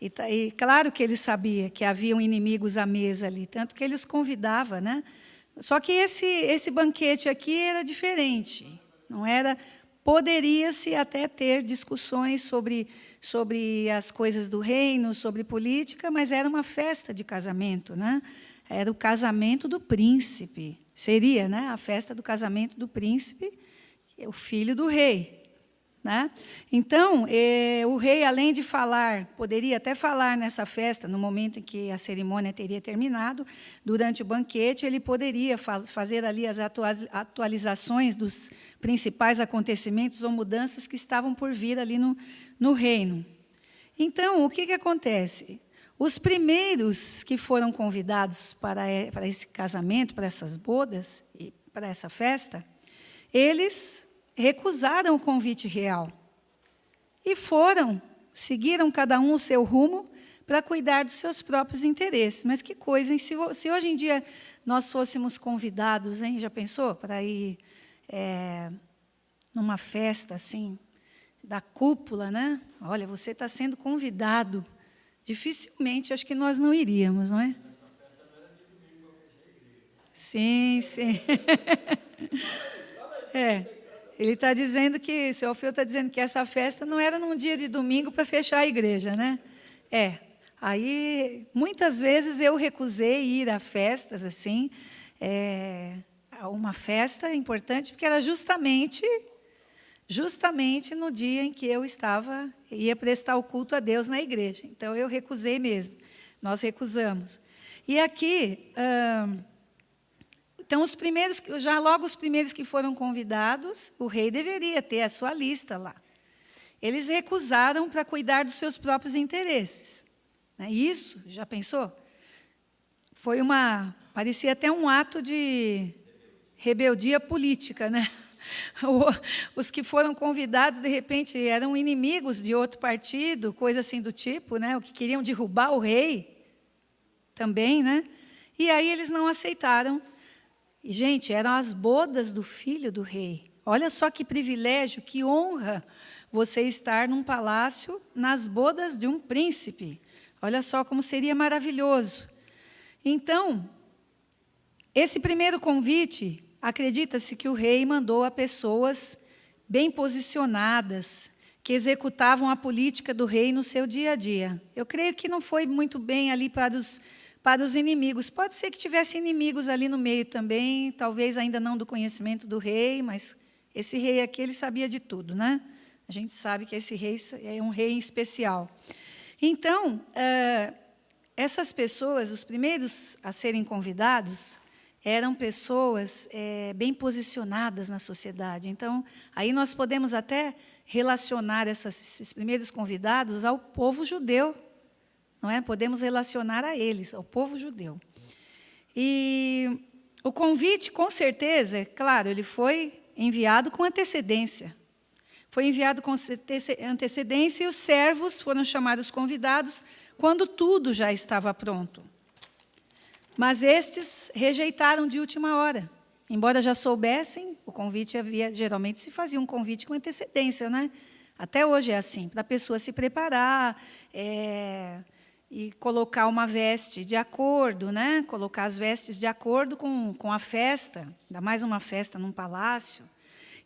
E claro que ele sabia que haviam inimigos à mesa ali, tanto que ele os convidava, né. Só que esse banquete aqui era diferente, não era. Poderia-se até ter discussões sobre as coisas do reino, sobre política, mas era uma festa de casamento, né? Era o casamento do príncipe. Seria, né, a festa do casamento do príncipe, o filho do rei, né? Então, o rei, além de falar, poderia até falar nessa festa, no momento em que a cerimônia teria terminado, durante o banquete, ele poderia fazer ali as atualizações dos principais acontecimentos ou mudanças que estavam por vir ali no reino. Então, o que acontece? Os primeiros que foram convidados para esse casamento, para essas bodas, e para essa festa, eles recusaram o convite real e seguiram cada um o seu rumo para cuidar dos seus próprios interesses. Mas que coisa, hein? Se hoje em dia nós fôssemos convidados, hein? Já pensou? Para ir numa festa assim, da cúpula, né? Olha, você está sendo convidado. Dificilmente, acho que nós não iríamos, não é? Sim, sim. Ele está dizendo que, o seu Alfeu está dizendo que essa festa não era num dia de domingo para fechar a igreja, né? Aí, muitas vezes eu recusei ir a festas assim, a uma festa importante, porque era justamente no dia em que eu ia prestar o culto a Deus na igreja. Então, eu recusei mesmo, nós recusamos. E aqui, então, os primeiros que foram convidados, o rei deveria ter a sua lista lá. Eles recusaram para cuidar dos seus próprios interesses. Isso, já pensou? Parecia até um ato de rebeldia política, né? Os que foram convidados, de repente, eram inimigos de outro partido, coisa assim do tipo, né? O que queriam derrubar o rei também, né? E aí eles não aceitaram. E, gente, eram as bodas do filho do rei. Olha só que privilégio, que honra você estar num palácio nas bodas de um príncipe. Olha só como seria maravilhoso. Então, esse primeiro convite, acredita-se que o rei mandou a pessoas bem posicionadas, que executavam a política do rei no seu dia a dia. Eu creio que não foi muito bem ali para os inimigos. Pode ser que tivesse inimigos ali no meio também, talvez ainda não do conhecimento do rei, mas esse rei aqui, ele sabia de tudo, né? A gente sabe que esse rei é um rei especial. Então, essas pessoas, os primeiros a serem convidados, eram pessoas bem posicionadas na sociedade. Então, aí nós podemos até relacionar esses primeiros convidados ao povo judeu, não é? Podemos relacionar a eles, ao povo judeu. E o convite, com certeza, é claro, ele foi enviado com antecedência. Foi enviado com antecedência e os servos foram chamados convidados quando tudo já estava pronto. Mas estes rejeitaram de última hora. Embora já soubessem, o convite geralmente se fazia um convite com antecedência, né? Até hoje é assim, para a pessoa se preparar e colocar uma veste de acordo, né? Colocar as vestes de acordo com a festa, ainda mais uma festa num palácio.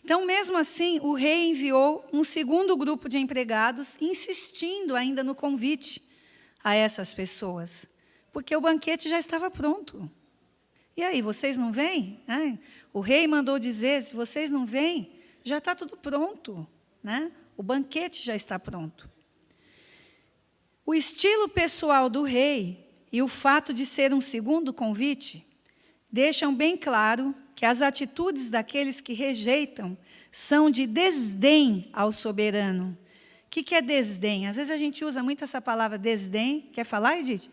Então, mesmo assim, o rei enviou um segundo grupo de empregados, insistindo ainda no convite a essas pessoas, porque o banquete já estava pronto. E aí, vocês não vêm? O rei mandou dizer, se vocês não vêm, já está tudo pronto, né? O banquete já está pronto. O estilo pessoal do rei e o fato de ser um segundo convite deixam bem claro que as atitudes daqueles que rejeitam são de desdém ao soberano. O que é desdém? Às vezes a gente usa muito essa palavra desdém. Quer falar, Edith?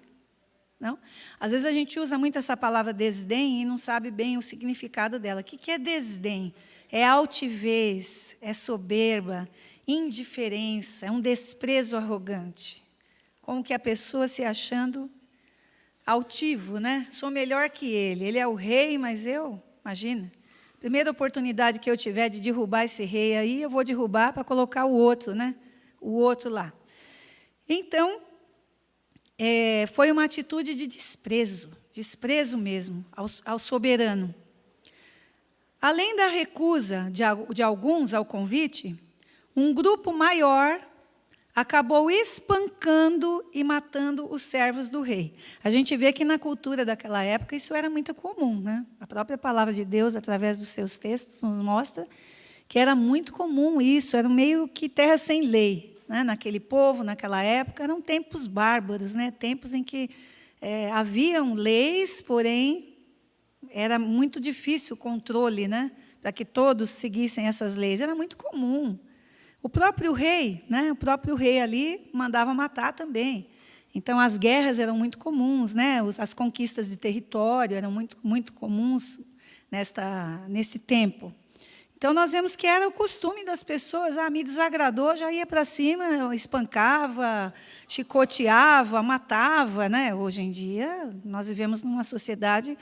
Não? Às vezes a gente usa muito essa palavra desdém e não sabe bem o significado dela. O que é desdém? É altivez, é soberba, indiferença, é um desprezo arrogante. Como que a pessoa se achando altivo, né? Sou melhor que ele. Ele é o rei, mas eu, imagina, primeira oportunidade que eu tiver de derrubar esse rei aí, eu vou derrubar para colocar o outro, né? O outro lá. Então, foi uma atitude de desprezo mesmo ao soberano. Além da recusa de alguns ao convite, um grupo maior acabou espancando e matando os servos do rei. A gente vê que na cultura daquela época isso era muito comum, né? A própria palavra de Deus, através dos seus textos, nos mostra que era muito comum isso, era meio que terra sem lei, né? Naquele povo, naquela época, eram tempos bárbaros, né? Tempos em que haviam leis, porém era muito difícil o controle, né? Para que todos seguissem essas leis. Era muito comum. O próprio rei, né? O próprio rei ali mandava matar também. Então, as guerras eram muito comuns, né? As conquistas de território eram muito comuns nesse tempo. Então, nós vemos que era o costume das pessoas, me desagradou, já ia para cima, espancava, chicoteava, matava, né? Hoje em dia, nós vivemos numa sociedade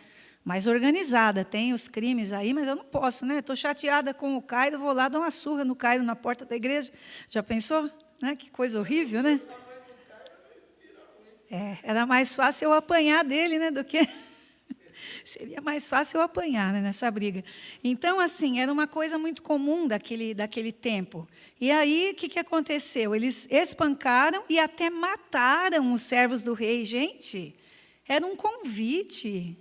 mais organizada, tem os crimes aí, mas eu não posso, né? Estou chateada com o Cairo, vou lá dar uma surra no Cairo na porta da igreja. Já pensou? Né? Que coisa horrível, né? Era mais fácil eu apanhar dele, né, do que... Seria mais fácil eu apanhar, né, nessa briga. Então, assim, era uma coisa muito comum daquele tempo. E aí, o que aconteceu? Eles espancaram e até mataram os servos do rei. Gente, era um convite.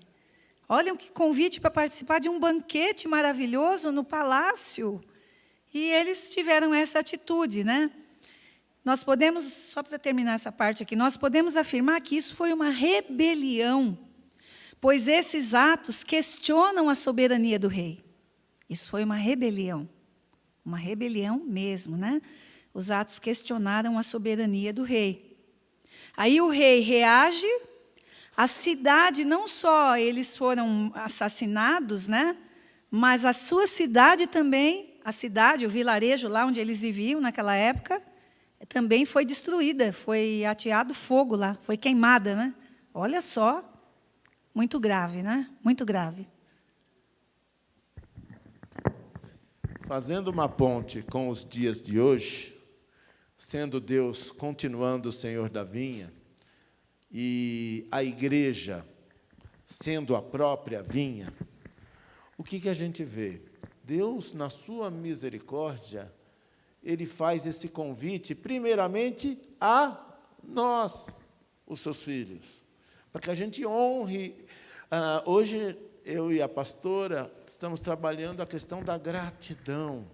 Olha que convite para participar de um banquete maravilhoso no palácio. E eles tiveram essa atitude, né? Nós podemos, só para terminar essa parte aqui, nós podemos afirmar que isso foi uma rebelião, pois esses atos questionam a soberania do rei. Isso foi uma rebelião mesmo, né? Os atos questionaram a soberania do rei. Aí o rei reage. A cidade, não só eles foram assassinados, né? Mas a sua cidade também, a cidade, o vilarejo lá onde eles viviam naquela época, também foi destruída, foi ateado fogo lá, foi queimada, né? Olha só, muito grave, né? Muito grave. Fazendo uma ponte com os dias de hoje, sendo Deus continuando o Senhor da vinha, e a igreja sendo a própria vinha, o que a gente vê? Deus, na sua misericórdia, Ele faz esse convite, primeiramente, a nós, os seus filhos, para que a gente honre. Hoje, eu e a pastora estamos trabalhando a questão da gratidão.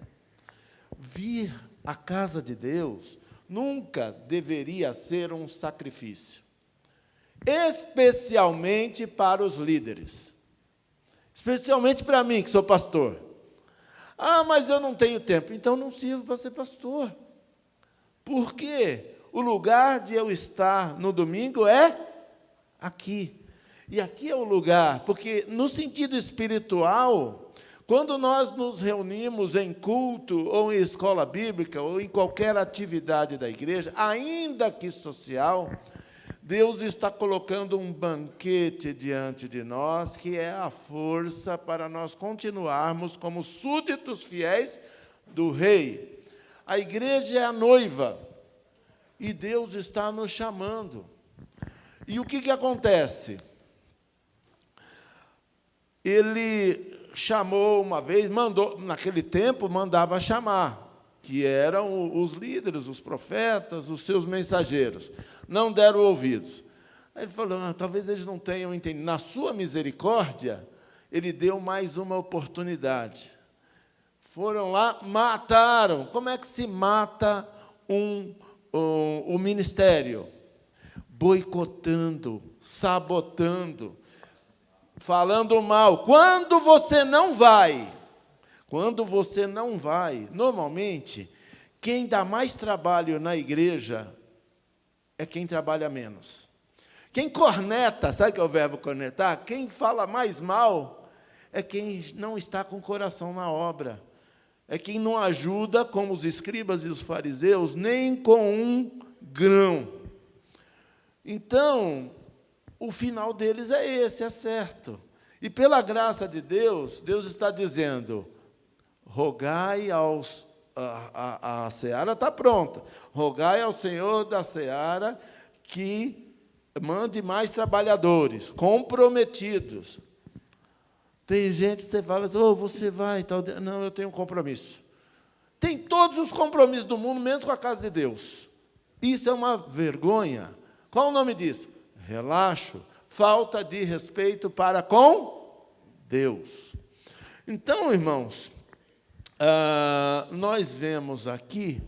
Vir à casa de Deus nunca deveria ser um sacrifício, especialmente para os líderes, especialmente para mim, que sou pastor. Mas eu não tenho tempo. Então, não sirvo para ser pastor. Porque o lugar de eu estar no domingo é aqui. E aqui é o lugar, porque no sentido espiritual, quando nós nos reunimos em culto, ou em escola bíblica, ou em qualquer atividade da igreja, ainda que social, Deus está colocando um banquete diante de nós, que é a força para nós continuarmos como súditos fiéis do Rei. A igreja é a noiva, e Deus está nos chamando. E o que acontece? Ele chamou uma vez, mandou, naquele tempo, mandava chamar, que eram os líderes, os profetas, os seus mensageiros. Não deram ouvidos. Aí ele falou, talvez eles não tenham entendido. Na sua misericórdia, ele deu mais uma oportunidade. Foram lá, mataram. Como é que se mata o ministério? Boicotando, sabotando, falando mal. Quando você não vai, normalmente, quem dá mais trabalho na igreja é quem trabalha menos. Quem corneta, sabe o que é o verbo cornetar? Quem fala mais mal é quem não está com o coração na obra. É quem não ajuda, como os escribas e os fariseus, nem com um grão. Então, o final deles é esse, é certo. E pela graça de Deus, Deus está dizendo, rogai aos... A seara está pronta. Rogai ao Senhor da seara que mande mais trabalhadores, comprometidos. Tem gente que você fala assim, você vai, tal. Não, eu tenho um compromisso. Tem todos os compromissos do mundo, menos com a casa de Deus. Isso é uma vergonha. Qual o nome disso? Relaxo, falta de respeito para com Deus. Então, irmãos, nós vemos aqui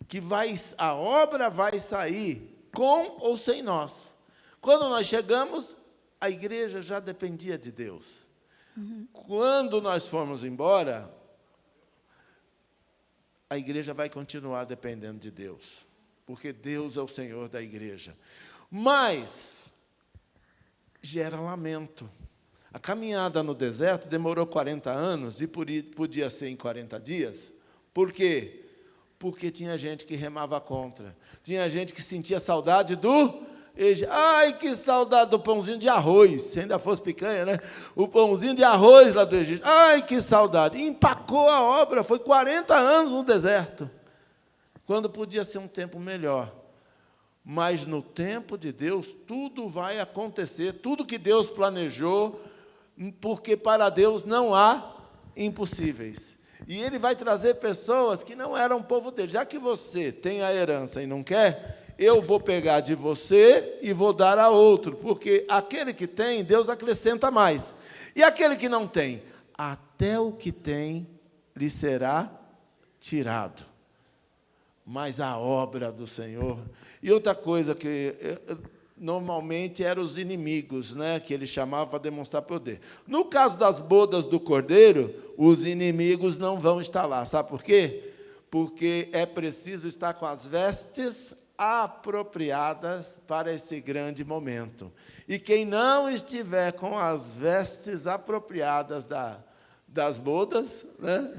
que a obra vai sair com ou sem nós. Quando nós chegamos, a igreja já dependia de Deus. Quando nós formos embora, a igreja vai continuar dependendo de Deus, porque Deus é o Senhor da igreja. Mas gera lamento. A caminhada no deserto demorou 40 anos e podia ser em 40 dias. Por quê? Porque tinha gente que remava contra. Tinha gente que sentia saudade do... Ai, que saudade do pãozinho de arroz. Se ainda fosse picanha, né? O pãozinho de arroz lá do Egito. Ai, que saudade. E empacou a obra. Foi 40 anos no deserto. Quando podia ser um tempo melhor. Mas no tempo de Deus, tudo vai acontecer. Tudo que Deus planejou... Porque para Deus não há impossíveis. E Ele vai trazer pessoas que não eram povo dele. Já que você tem a herança e não quer, eu vou pegar de você e vou dar a outro. Porque aquele que tem, Deus acrescenta mais. E aquele que não tem, até o que tem lhe será tirado. Mas a obra do Senhor... E outra coisa que... normalmente eram os inimigos, né, que ele chamava para demonstrar poder. No caso das bodas do Cordeiro, os inimigos não vão estar lá. Sabe por quê? Porque é preciso estar com as vestes apropriadas para esse grande momento. E quem não estiver com as vestes apropriadas das bodas, né,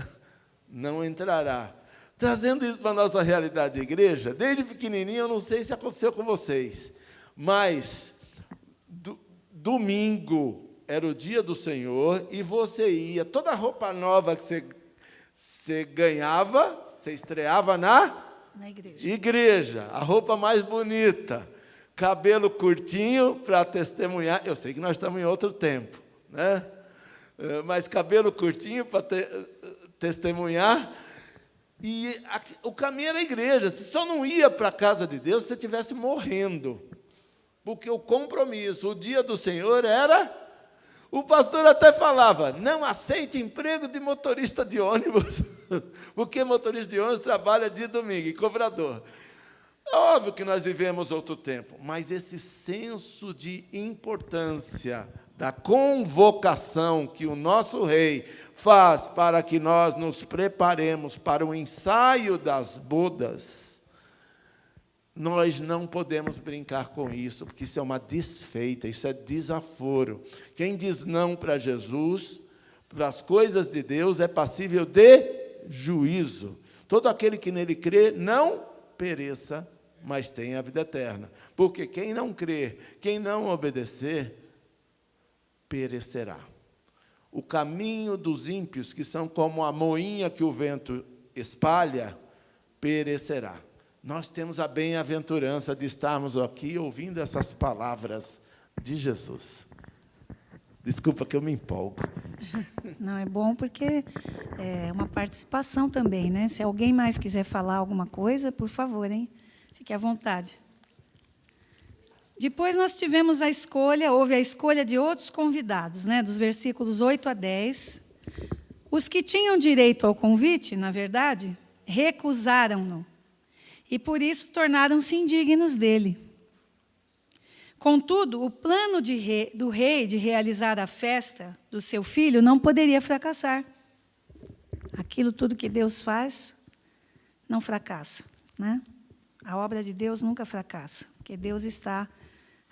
não entrará. Trazendo isso para a nossa realidade de igreja, desde pequenininho, eu não sei se aconteceu com vocês, mas domingo era o dia do Senhor e você ia, toda a roupa nova que você ganhava, você estreava na igreja, a roupa mais bonita, cabelo curtinho para testemunhar. Eu sei que nós estamos em outro tempo, né? Mas cabelo curtinho para testemunhar. E o caminho era a igreja. Você só não ia para a casa de Deus se você estivesse morrendo. Porque o compromisso, o dia do Senhor era... O pastor até falava, não aceite emprego de motorista de ônibus, porque motorista de ônibus trabalha dia e domingo, e cobrador. É óbvio que nós vivemos outro tempo, mas esse senso de importância da convocação que o nosso rei faz para que nós nos preparemos para o ensaio das bodas, nós não podemos brincar com isso, porque isso é uma desfeita, isso é desaforo. Quem diz não para Jesus, para as coisas de Deus, é passível de juízo. Todo aquele que nele crê, não pereça, mas tenha a vida eterna. Porque quem não crer, quem não obedecer, perecerá. O caminho dos ímpios, que são como a moinha que o vento espalha, perecerá. Nós temos a bem-aventurança de estarmos aqui ouvindo essas palavras de Jesus. Desculpa que eu me empolgo. Não, é bom porque é uma participação também, né? Se alguém mais quiser falar alguma coisa, por favor, hein? Fique à vontade. Depois nós tivemos houve a escolha de outros convidados, né? Dos versículos 8 a 10. Os que tinham direito ao convite, na verdade, recusaram-no. E, por isso, tornaram-se indignos dele. Contudo, o plano do rei de realizar a festa do seu filho não poderia fracassar. Aquilo tudo que Deus faz não fracassa, né? A obra de Deus nunca fracassa, porque Deus está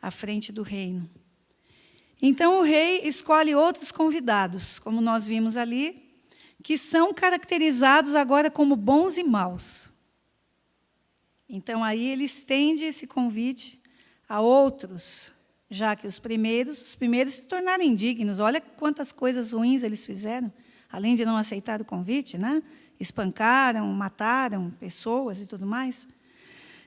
à frente do reino. Então, o rei escolhe outros convidados, como nós vimos ali, que são caracterizados agora como bons e maus. Então, aí ele estende esse convite a outros, já que os primeiros se tornaram indignos. Olha quantas coisas ruins eles fizeram, além de não aceitar o convite, né? Espancaram, mataram pessoas e tudo mais.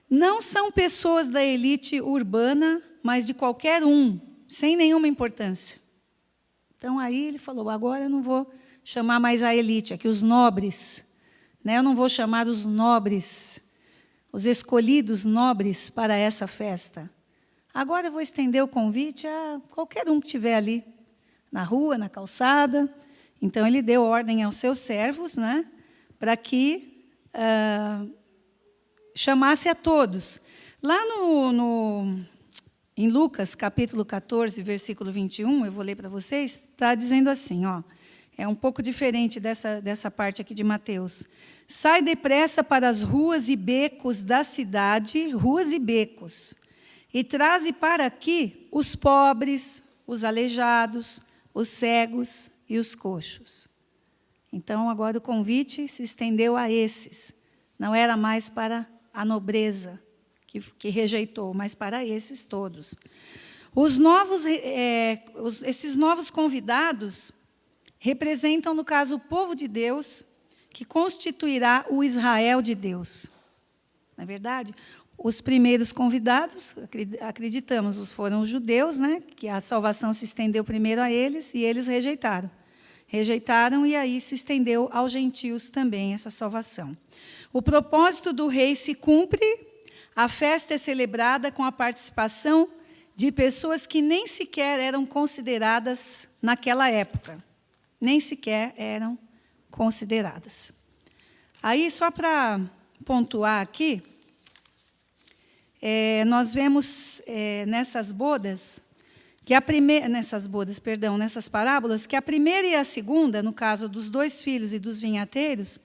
Não são pessoas da elite urbana, mas de qualquer um, sem nenhuma importância. Então, aí ele falou, agora eu não vou chamar mais a elite, aqui os nobres, né? Eu não vou chamar os nobres, os escolhidos nobres para essa festa. Agora eu vou estender o convite a qualquer um que estiver ali, na rua, na calçada. Então, ele deu ordem aos seus servos, né, para que chamasse a todos. Lá em Lucas, capítulo 14, versículo 21, eu vou ler para vocês, está dizendo assim, ó, é um pouco diferente dessa parte aqui de Mateus. Sai depressa para as ruas e becos da cidade, ruas e becos, e traze para aqui os pobres, os aleijados, os cegos e os coxos. Então, agora o convite se estendeu a esses. Não era mais para a nobreza que rejeitou, mas para esses todos. Esses novos convidados representam, no caso, o povo de Deus, que constituirá o Israel de Deus. Não é verdade? Os primeiros convidados, acreditamos, foram os judeus, né, que a salvação se estendeu primeiro a eles, e eles rejeitaram. Rejeitaram, e aí se estendeu aos gentios também essa salvação. O propósito do rei se cumpre, a festa é celebrada com a participação de pessoas que nem sequer eram consideradas naquela época. Nem sequer eram consideradas. Aí, só para pontuar aqui, nós vemos nessas parábolas, que a primeira e a segunda, no caso dos 2 filhos e dos vinhateiros,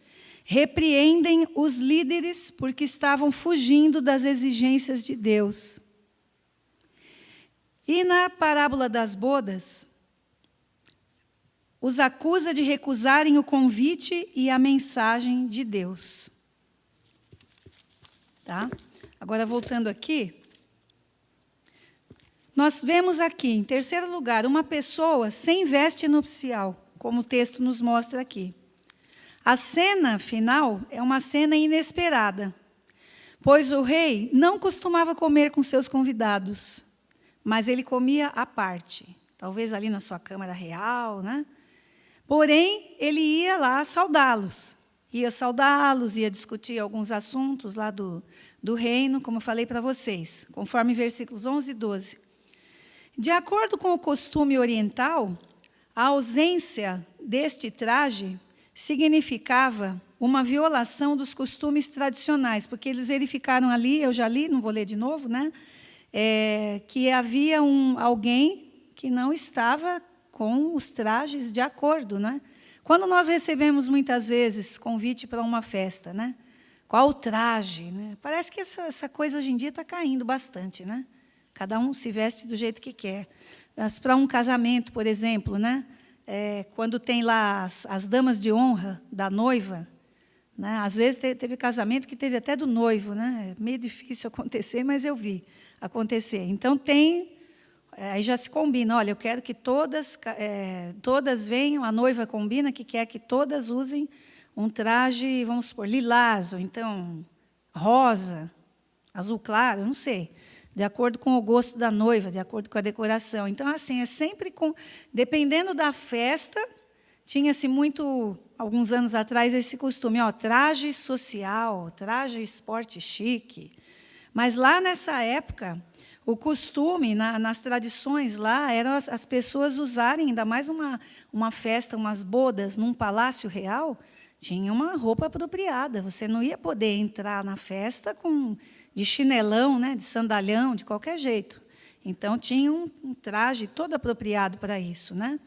repreendem os líderes porque estavam fugindo das exigências de Deus. E na parábola das bodas, os acusa de recusarem o convite e a mensagem de Deus. Tá? Agora, voltando aqui, nós vemos aqui, em terceiro lugar, uma pessoa sem veste nupcial, como o texto nos mostra aqui. A cena final é uma cena inesperada, pois o rei não costumava comer com seus convidados, mas ele comia à parte, talvez ali na sua câmara real, né? Porém, ele ia lá saudá-los, ia discutir alguns assuntos lá do reino, como eu falei para vocês, conforme versículos 11 e 12. De acordo com o costume oriental, a ausência deste traje significava uma violação dos costumes tradicionais, porque eles verificaram ali, eu já li, não vou ler de novo, né? Que havia alguém que não estava com os trajes de acordo, né? Quando nós recebemos muitas vezes convite para uma festa, né? Qual o traje, né? Parece que essa coisa hoje em dia está caindo bastante, né? Cada um se veste do jeito que quer. Mas para um casamento, por exemplo, né? Quando tem lá as damas de honra da noiva, né? Às vezes teve casamento que teve até do noivo, né? É meio difícil acontecer, mas eu vi acontecer. Então aí já se combina. Olha, eu quero que todas venham. A noiva combina que quer que todas usem um traje, vamos supor, lilás, ou então rosa, azul claro, não sei, de acordo com o gosto da noiva, de acordo com a decoração. Então, assim, é sempre dependendo da festa, tinha-se muito, alguns anos atrás, esse costume, traje social, traje esporte chique. Mas lá nessa época, o costume, nas tradições lá, eram as pessoas usarem, ainda mais uma festa, umas bodas, num palácio real, tinha uma roupa apropriada. Você não ia poder entrar na festa de chinelão, né, de sandalhão, de qualquer jeito. Então, tinha um traje todo apropriado para isso, né?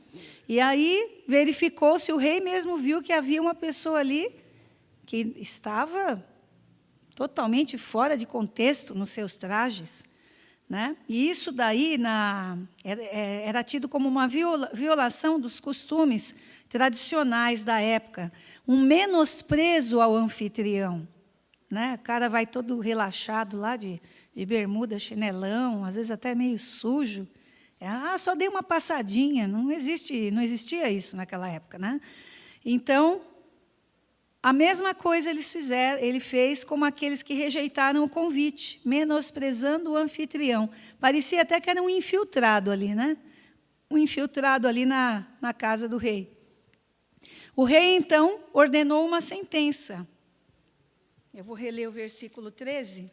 E aí, verificou-se, o rei mesmo viu que havia uma pessoa ali que estava totalmente fora de contexto nos seus trajes, né? E isso daí era tido como uma violação dos costumes tradicionais da época, um menosprezo ao anfitrião, né? O cara vai todo relaxado lá de bermuda, chinelão, às vezes até meio sujo. Só dei uma passadinha. Não existia isso naquela época, né? Então, a mesma coisa ele fez como aqueles que rejeitaram o convite, menosprezando o anfitrião. Parecia até que era um infiltrado ali, né? Um infiltrado ali na casa do rei. O rei, então, ordenou uma sentença. Eu vou reler o versículo 13.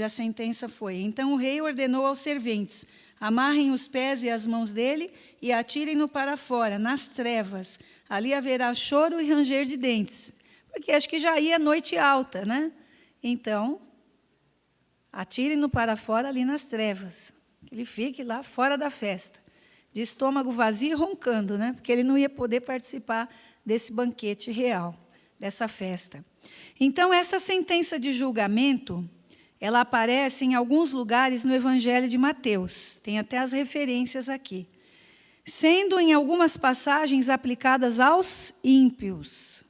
A sentença foi: então o rei ordenou aos serventes: amarrem os pés e as mãos dele e atirem-no para fora, nas trevas. Ali haverá choro e ranger de dentes. Porque acho que já ia noite alta, né? Então, atirem-no para fora ali nas trevas. Que ele fique lá fora da festa, de estômago vazio e roncando, né? Porque ele não ia poder participar desse banquete real, dessa festa. Então, essa sentença de julgamento, ela aparece em alguns lugares no Evangelho de Mateus. Tem até as referências aqui. Sendo, em algumas passagens, aplicadas aos ímpios.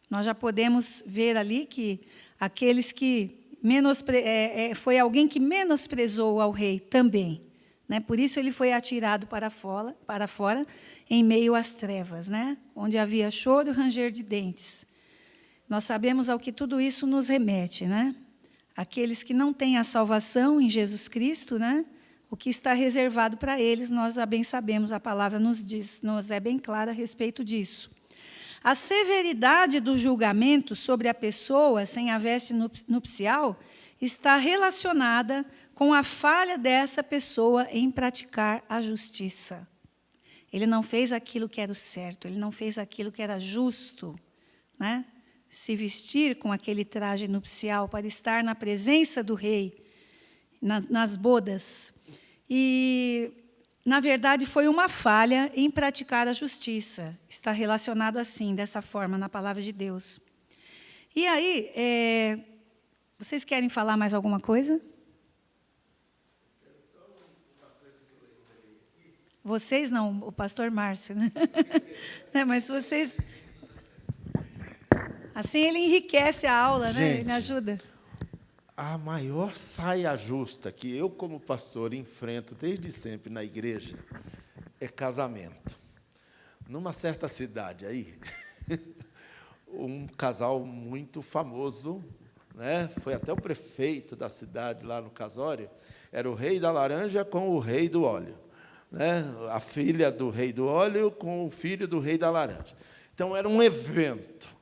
Nós já podemos ver ali que aqueles que foi alguém que menosprezou ao rei também, né? Por isso ele foi atirado para fora em meio às trevas, né? Onde havia choro e ranger de dentes. Nós sabemos ao que tudo isso nos remete, né? Aqueles que não têm a salvação em Jesus Cristo, né? O que está reservado para eles, nós já bem sabemos, a palavra nos é bem clara a respeito disso. A severidade do julgamento sobre a pessoa sem a veste nupcial está relacionada com a falha dessa pessoa em praticar a justiça. Ele não fez aquilo que era o certo, ele não fez aquilo que era justo, né? Se vestir com aquele traje nupcial para estar na presença do rei, nas bodas. E, na verdade, foi uma falha em praticar a justiça. Está relacionado assim, dessa forma, na palavra de Deus. E aí, vocês querem falar mais alguma coisa? Vocês não, o pastor Márcio, né? Mas vocês... Assim ele enriquece a aula, né? Gente, Ele ajuda. A maior saia justa que eu, como pastor, enfrento desde sempre na igreja é casamento. Numa certa cidade aí, um casal muito famoso, né? Foi até o prefeito da cidade lá no casório, era o rei da laranja com o rei do óleo, né? A filha do rei do óleo com o filho do rei da laranja. Então, era um evento.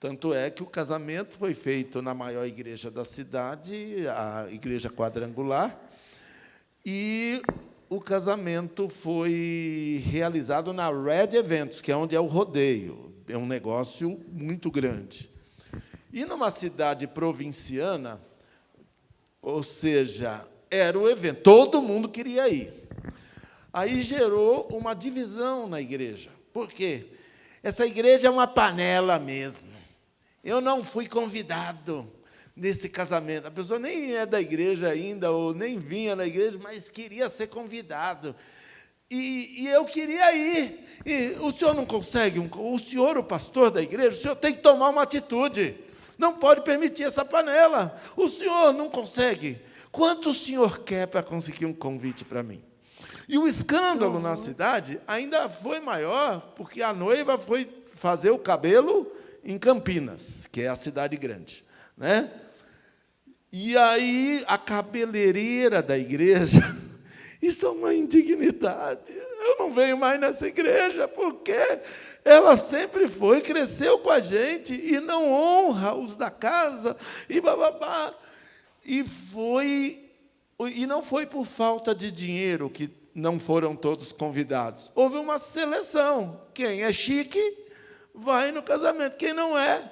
Tanto é que o casamento foi feito na maior igreja da cidade, a igreja quadrangular, e o casamento foi realizado na Red Eventos, que é onde é o rodeio. É um negócio muito grande. E numa cidade provinciana, ou seja, era o evento, todo mundo queria ir. Aí gerou uma divisão na igreja. Por quê? Essa igreja é uma panela mesmo. Eu não fui convidado nesse casamento. A pessoa nem é da igreja ainda, ou nem vinha na igreja, mas queria ser convidado. E eu queria ir. E o senhor não consegue, o senhor, o pastor da igreja, o senhor tem que tomar uma atitude. Não pode permitir essa panela. O senhor não consegue. Quanto o senhor quer para conseguir um convite para mim? E o escândalo na cidade ainda foi maior, porque a noiva foi fazer o cabelo em Campinas, que é a cidade grande, né? E aí a cabeleireira da igreja, isso é uma indignidade. Eu não venho mais nessa igreja porque ela sempre foi, cresceu com a gente e não honra os da casa e bababá. E não foi por falta de dinheiro que não foram todos convidados. Houve uma seleção. Quem é chique vai no casamento, quem não é.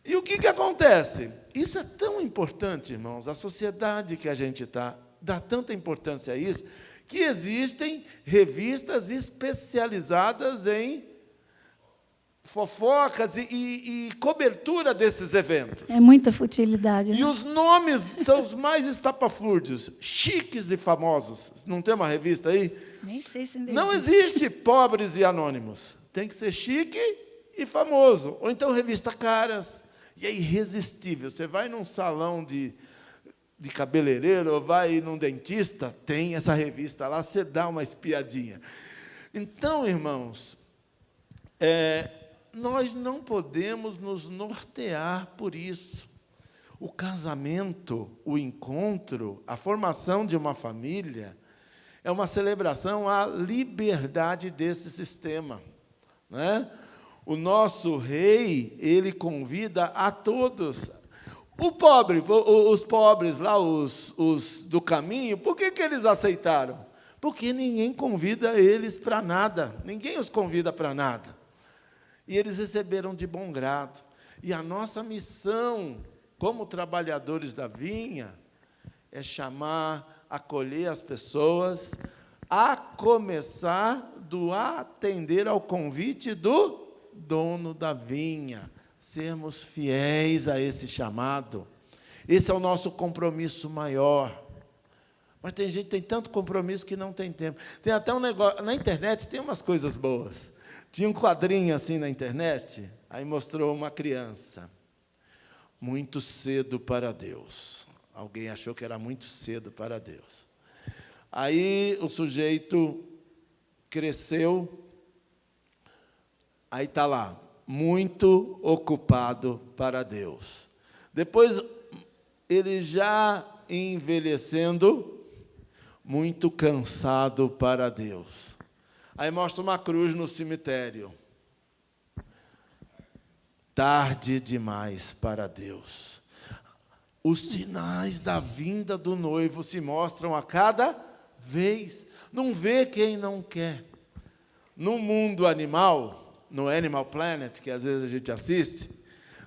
E o que acontece? Isso é tão importante, irmãos, a sociedade que a gente está dá tanta importância a isso, que existem revistas especializadas em fofocas e cobertura desses eventos. É muita futilidade, né? E os nomes são os mais estapafúrdios, chiques e famosos. Não tem uma revista aí? Nem sei se ainda Não existe pobres e anônimos. Tem que ser chique e famoso. Ou então revista caras. E é irresistível. Você vai num salão de cabeleireiro ou vai num dentista, tem essa revista lá, você dá uma espiadinha. Então, irmãos, nós não podemos nos nortear por isso. O casamento, o encontro, a formação de uma família é uma celebração à liberdade desse sistema, né? O nosso rei, ele convida a todos. Os pobres lá, os do caminho, por que eles aceitaram? Porque ninguém convida eles para nada, ninguém os convida para nada. E eles receberam de bom grado. E a nossa missão, como trabalhadores da vinha, é chamar, acolher as pessoas, a começar do atender ao convite do dono da vinha, sermos fiéis a esse chamado. Esse é o nosso compromisso maior. Mas tem gente que tem tanto compromisso que não tem tempo. Tem até um negócio, na internet tem umas coisas boas. Tinha um quadrinho assim na internet, aí mostrou uma criança. Muito cedo para Deus. Alguém achou que era muito cedo para Deus. Aí o sujeito cresceu, aí está lá, muito ocupado para Deus. Depois, ele já envelhecendo, muito cansado para Deus. Aí mostra uma cruz no cemitério. Tarde demais para Deus. Os sinais da vinda do noivo se mostram a cada vez. Não vê quem não quer. No mundo animal, no Animal Planet, que às vezes a gente assiste,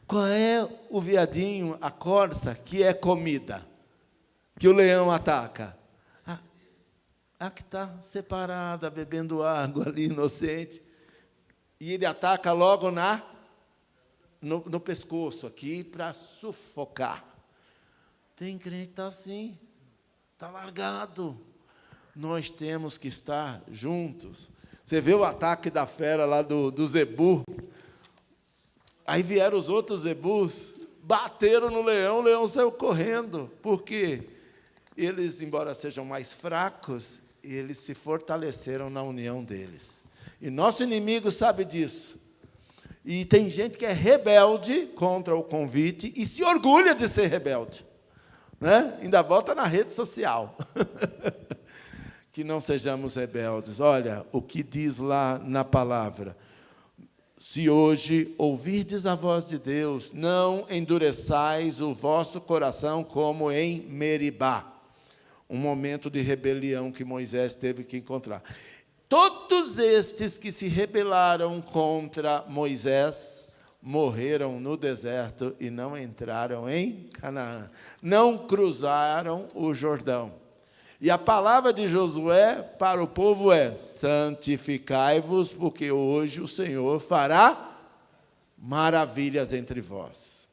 qual é o veadinho, a corça, que é comida, que o leão ataca? A que está separada, bebendo água ali, inocente. E ele ataca logo no pescoço, aqui, para sufocar. Tem crente que está assim, está largado. nós temos que estar juntos. Você vê o ataque da fera lá do zebu. Aí vieram os outros zebus, bateram no leão, o leão saiu correndo. Por quê? Eles, embora sejam mais fracos, eles se fortaleceram na união deles. E nosso inimigo sabe disso. E tem gente que é rebelde contra o convite e se orgulha de ser rebelde, né? Ainda bota na rede social. Que não sejamos rebeldes. Olha o que diz lá na palavra. Se hoje ouvirdes a voz de Deus, não endureçais o vosso coração como em Meribá. Um momento de rebelião que Moisés teve que encontrar. Todos estes que se rebelaram contra Moisés morreram no deserto e não entraram em Canaã. Não cruzaram o Jordão. E a palavra de Josué para o povo é: santificai-vos, porque hoje o Senhor fará maravilhas entre vós.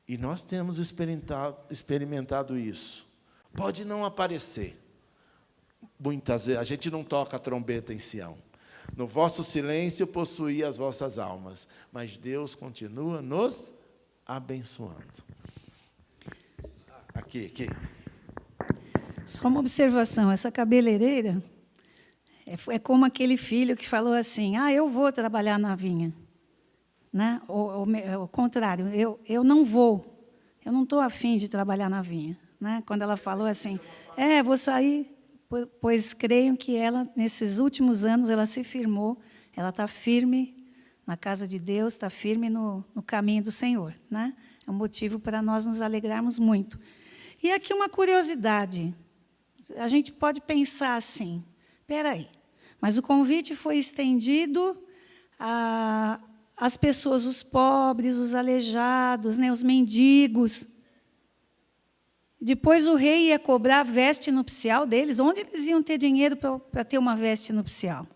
E nós temos experimentado isso. Pode não aparecer. Muitas vezes, a gente não toca a trombeta em Sião. No vosso silêncio possuí as vossas almas. Mas Deus continua nos abençoando. Aqui. Só uma observação, essa cabeleireira é como aquele filho que falou assim: eu vou trabalhar na vinha. Né? O contrário, eu não vou, eu não estou afim de trabalhar na vinha. Né? Quando ela falou assim, vou sair, pois creio que ela, nesses últimos anos, ela se firmou, ela está firme na casa de Deus, está firme no caminho do Senhor. Né? É um motivo para nós nos alegrarmos muito. E aqui uma curiosidade. A gente pode pensar assim, espera aí, mas o convite foi estendido às pessoas, os pobres, os aleijados, né, os mendigos. Depois o rei ia cobrar a veste nupcial deles. Onde eles iam ter dinheiro para ter uma veste nupcial?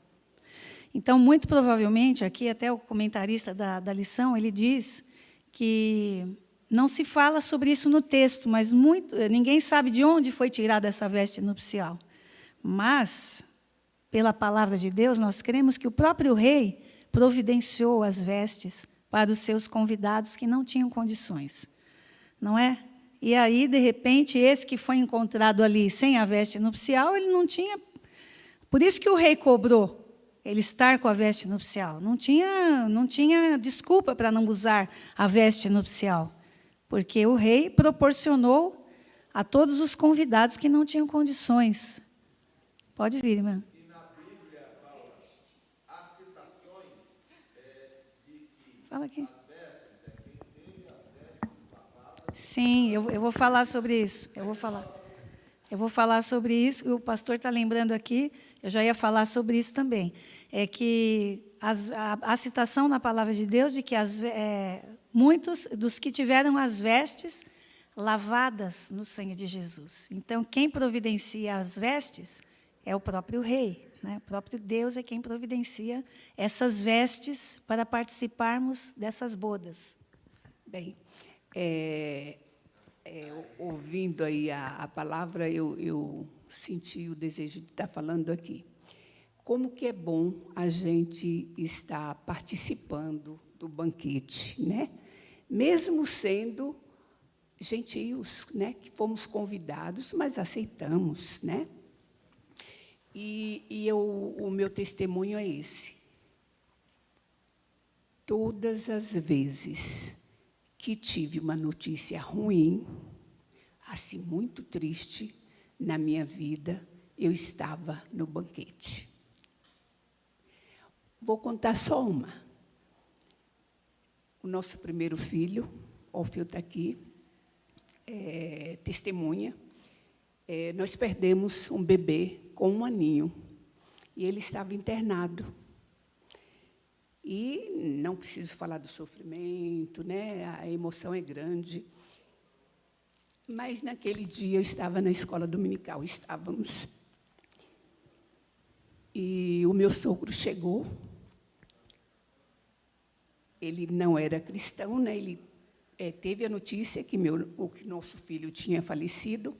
Então, muito provavelmente, aqui até o comentarista da lição, ele diz que não se fala sobre isso no texto, mas ninguém sabe de onde foi tirada essa veste nupcial. Mas, pela palavra de Deus, nós cremos que o próprio rei providenciou as vestes para os seus convidados que não tinham condições. Não é? E aí, de repente, esse que foi encontrado ali sem a veste nupcial, ele não tinha... Por isso que o rei cobrou ele estar com a veste nupcial. Não tinha desculpa para não usar a veste nupcial. Porque o rei proporcionou a todos os convidados que não tinham condições. Pode vir, irmã. E na Bíblia, Paula, há citações de que Fala aqui. as vestes quem teve as vestes lavadas. Sim, eu vou falar sobre isso. Eu vou falar sobre isso. O pastor está lembrando aqui, eu já ia falar sobre isso também. É que a citação na palavra de Deus de que muitos dos que tiveram as vestes lavadas no sangue de Jesus. Então, quem providencia as vestes é o próprio rei. Né? O próprio Deus é quem providencia essas vestes para participarmos dessas bodas. Bem, ouvindo aí a palavra, eu senti o desejo de estar falando aqui. Como que é bom a gente estar participando do banquete, né? Mesmo sendo gentios, né? Que fomos convidados, mas aceitamos, né? E o meu testemunho é esse. Todas as vezes que tive uma notícia ruim, assim, muito triste, na minha vida, eu estava no banquete. Vou contar só uma. O nosso primeiro filho, Orfeu está aqui, testemunha. Nós perdemos um bebê com 1 aninho, e ele estava internado. E não preciso falar do sofrimento, né? A emoção é grande. Mas, naquele dia, eu estava na escola dominical, estávamos. E o meu sogro chegou. Ele não era cristão, né? Ele teve a notícia que nosso filho tinha falecido,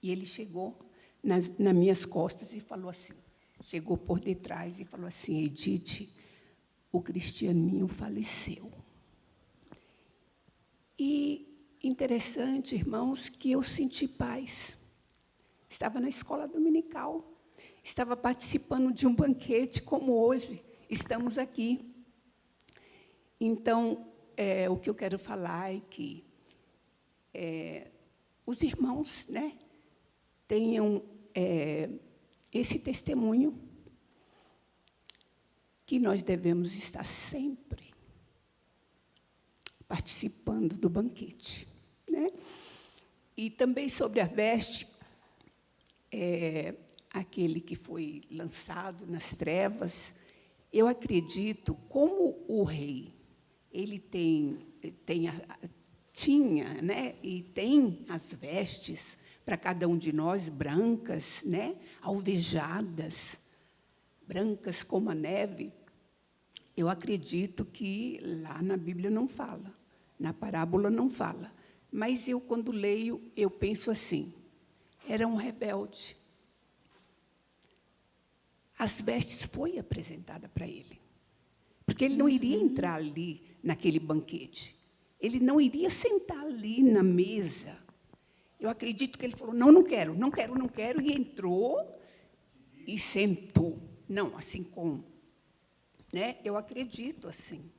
e ele chegou nas minhas costas e falou assim, chegou por detrás e falou assim, Edith, o Cristianinho faleceu. E interessante, irmãos, que eu senti paz. Estava na escola dominical, estava participando de um banquete como hoje, estamos aqui. Então, o que eu quero falar é que os irmãos, né, tenham esse testemunho que nós devemos estar sempre participando do banquete, né? E também sobre a veste, aquele que foi lançado nas trevas, eu acredito, como o rei, ele tinha, né, e tem as vestes para cada um de nós, brancas, né, alvejadas, brancas como a neve, eu acredito que lá na Bíblia não fala, na parábola não fala. Mas eu, quando leio, eu penso assim, era um rebelde. As vestes foi apresentada para ele, porque ele não iria entrar ali naquele banquete, ele não iria sentar ali na mesa. Eu acredito que ele falou, não quero, e entrou e sentou. Não, assim como, né? Eu acredito assim,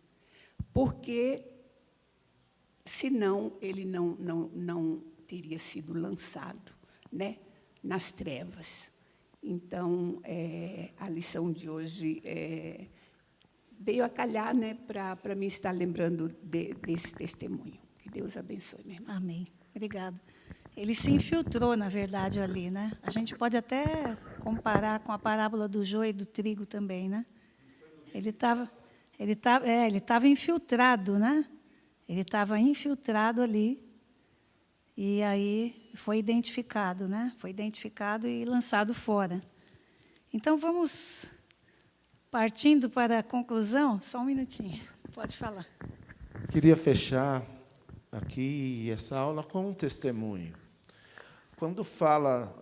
porque senão ele não teria sido lançado, né, nas trevas. Então, a lição de hoje veio a calhar, né, para mim estar lembrando desse testemunho. Que Deus abençoe, minha irmã. Amém. Obrigada. Ele se infiltrou, na verdade, ali, né? A gente pode até comparar com a parábola do joio e do trigo também, né? Ele estava infiltrado, né? Ele estava infiltrado ali, e aí foi identificado, né? Foi identificado e lançado fora. Então, vamos partindo para a conclusão. Só um minutinho, pode falar. Queria fechar aqui essa aula com um testemunho. Quando fala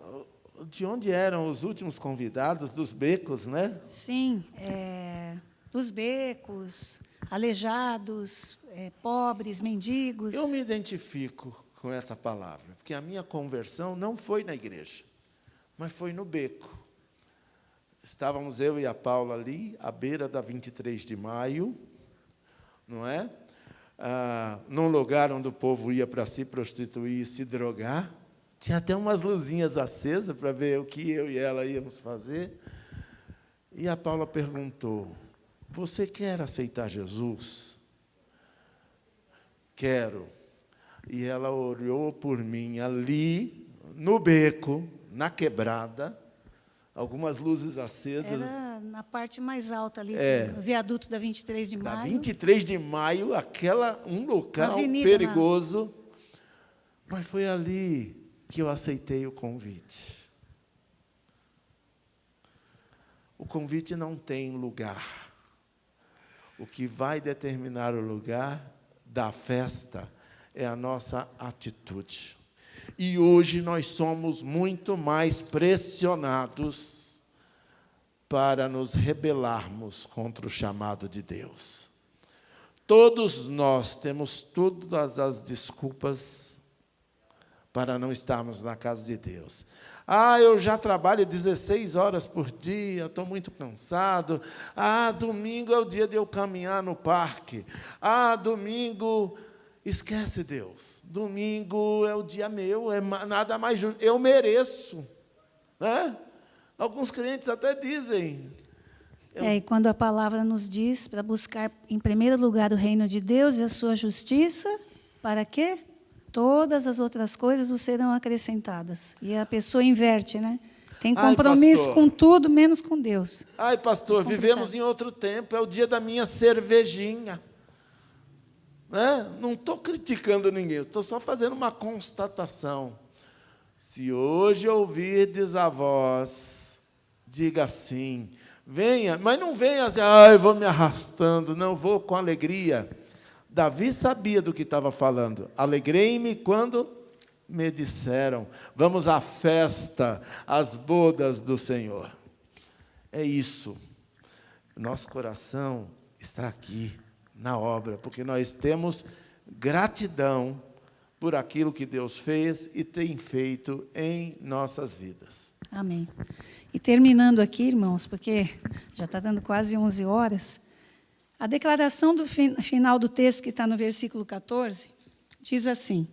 de onde eram os últimos convidados, dos becos, né? Sim, dos becos, aleijados, pobres, mendigos. Eu me identifico com essa palavra, porque a minha conversão não foi na igreja, mas foi no beco. Estávamos eu e a Paula ali, à beira da 23 de maio, não é? Num lugar onde o povo ia para se prostituir e se drogar. Tinha até umas luzinhas acesas para ver o que eu e ela íamos fazer. E a Paula perguntou, você quer aceitar Jesus? Quero. E ela orou por mim ali, no beco, na quebrada, algumas luzes acesas. Era na parte mais alta ali, do viaduto da 23 de maio. Da 23 de maio, um local avenida, perigoso. Mas foi ali que eu aceitei o convite. O convite não tem lugar. O que vai determinar o lugar da festa é a nossa atitude. E hoje nós somos muito mais pressionados para nos rebelarmos contra o chamado de Deus. Todos nós temos todas as desculpas para não estarmos na casa de Deus. Eu já trabalho 16 horas por dia, estou muito cansado. Domingo é o dia de eu caminhar no parque. Domingo, esquece Deus. Domingo é o dia meu, nada mais justo. Eu mereço. Né? Alguns crentes até dizem. E quando a palavra nos diz para buscar, em primeiro lugar, o reino de Deus e a sua justiça, para quê? Todas as outras coisas vos serão acrescentadas. E a pessoa inverte, né? Tem compromisso com tudo, menos com Deus. Pastor, vivemos em outro tempo, é o dia da minha cervejinha. Né? Não estou criticando ninguém, estou só fazendo uma constatação. Se hoje ouvirdes a voz, diga sim. Venha, mas não venha assim, eu vou me arrastando, não, vou com alegria. Davi sabia do que estava falando. Alegrei-me quando me disseram: vamos à festa, às bodas do Senhor. É isso. Nosso coração está aqui, na obra, porque nós temos gratidão por aquilo que Deus fez e tem feito em nossas vidas. Amém. E terminando aqui, irmãos, porque já está dando quase 11 horas, a declaração do final do texto, que está no versículo 14, diz assim: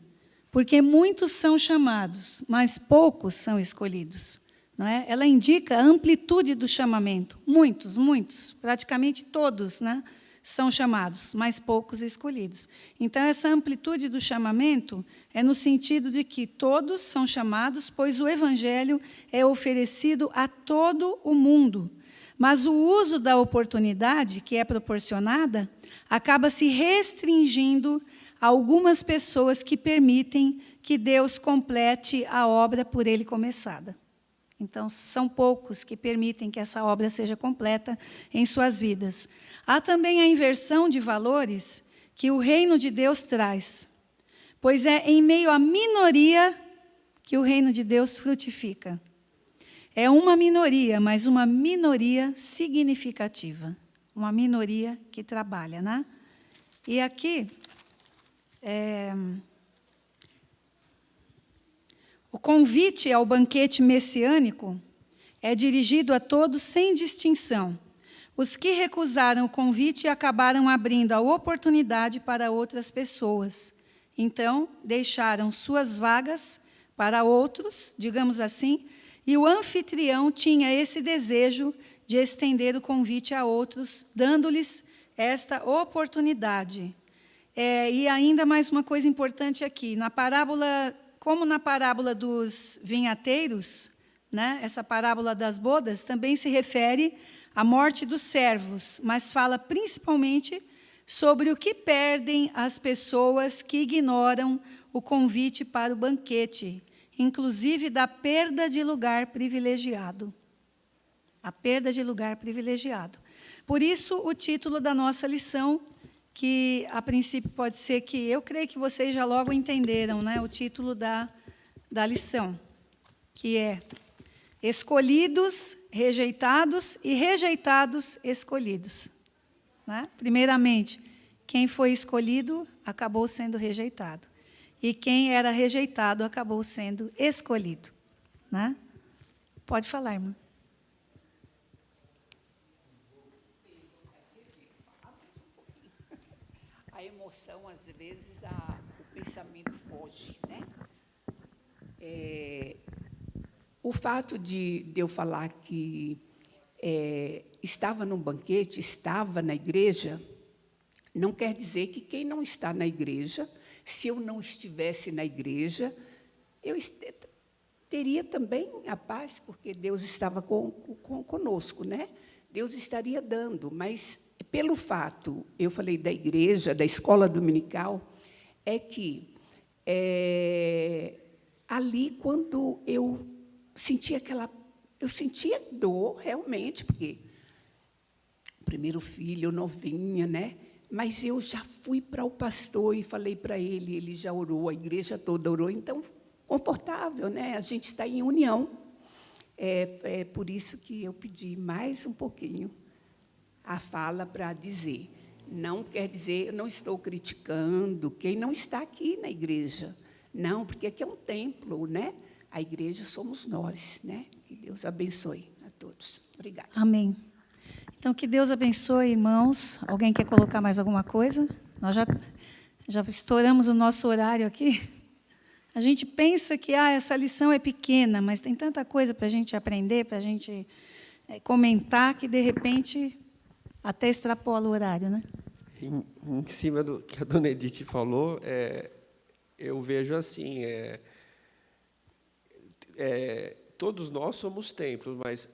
porque muitos são chamados, mas poucos são escolhidos. Não é? Ela indica a amplitude do chamamento. Muitos, praticamente todos, né, são chamados, mas poucos escolhidos. Então, essa amplitude do chamamento é no sentido de que todos são chamados, pois o Evangelho é oferecido a todo o mundo. Mas o uso da oportunidade que é proporcionada acaba se restringindo a algumas pessoas que permitem que Deus complete a obra por ele começada. Então, são poucos que permitem que essa obra seja completa em suas vidas. Há também a inversão de valores que o reino de Deus traz, pois é em meio à minoria que o reino de Deus frutifica. É uma minoria, mas uma minoria significativa, uma minoria que trabalha, né? E aqui, o convite ao banquete messiânico é dirigido a todos sem distinção. Os que recusaram o convite acabaram abrindo a oportunidade para outras pessoas. Então, deixaram suas vagas para outros, digamos assim, e o anfitrião tinha esse desejo de estender o convite a outros, dando-lhes esta oportunidade. E ainda mais uma coisa importante aqui, na parábola, como na parábola dos vinhateiros, né, essa parábola das bodas também se refere à morte dos servos, mas fala principalmente sobre o que perdem as pessoas que ignoram o convite para o banquete, inclusive da perda de lugar privilegiado. A perda de lugar privilegiado. Por isso, o título da nossa lição, que a princípio pode ser que, eu creio que vocês já logo entenderam, né, o título da lição, que é Escolhidos, Rejeitados e Rejeitados, Escolhidos. Né? Primeiramente, quem foi escolhido acabou sendo rejeitado. E quem era rejeitado acabou sendo escolhido. Né? Pode falar, irmã. A emoção, às vezes, o pensamento foge, né? O fato de eu falar que estava num banquete, estava na igreja, não quer dizer que quem não está na igreja, se eu não estivesse na igreja, eu teria também a paz, porque Deus estava conosco, né? Deus estaria dando, mas pelo fato, eu falei da igreja, da escola dominical, é que ali, quando eu sentia eu sentia dor, realmente, porque o primeiro filho, novinha, né? Mas eu já fui para o pastor e falei para ele já orou, a igreja toda orou, então, confortável, né? A gente está em união. É por isso que eu pedi mais um pouquinho a fala para dizer. Não quer dizer, eu não estou criticando quem não está aqui na igreja. Não, porque aqui é um templo, né? A igreja somos nós, né? Que Deus abençoe a todos. Obrigada. Amém. Então, que Deus abençoe, irmãos. Alguém quer colocar mais alguma coisa? Nós já estouramos o nosso horário aqui. A gente pensa que essa lição é pequena, mas tem tanta coisa para a gente aprender, para a gente comentar, que, de repente, até extrapola o horário, né? Em cima do que a dona Edith falou, eu vejo assim, todos nós somos templos, mas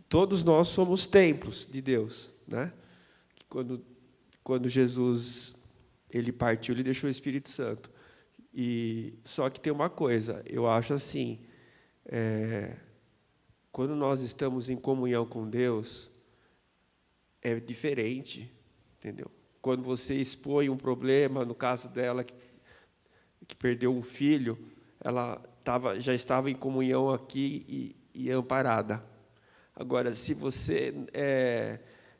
todos nós somos templos de Deus, né? Que quando Jesus ele partiu, ele deixou o Espírito Santo. E só que tem uma coisa, eu acho assim, quando nós estamos em comunhão com Deus, é diferente, entendeu? Quando você expõe um problema, no caso dela, que perdeu um filho, ela já estava em comunhão aqui e amparada. Agora, se você...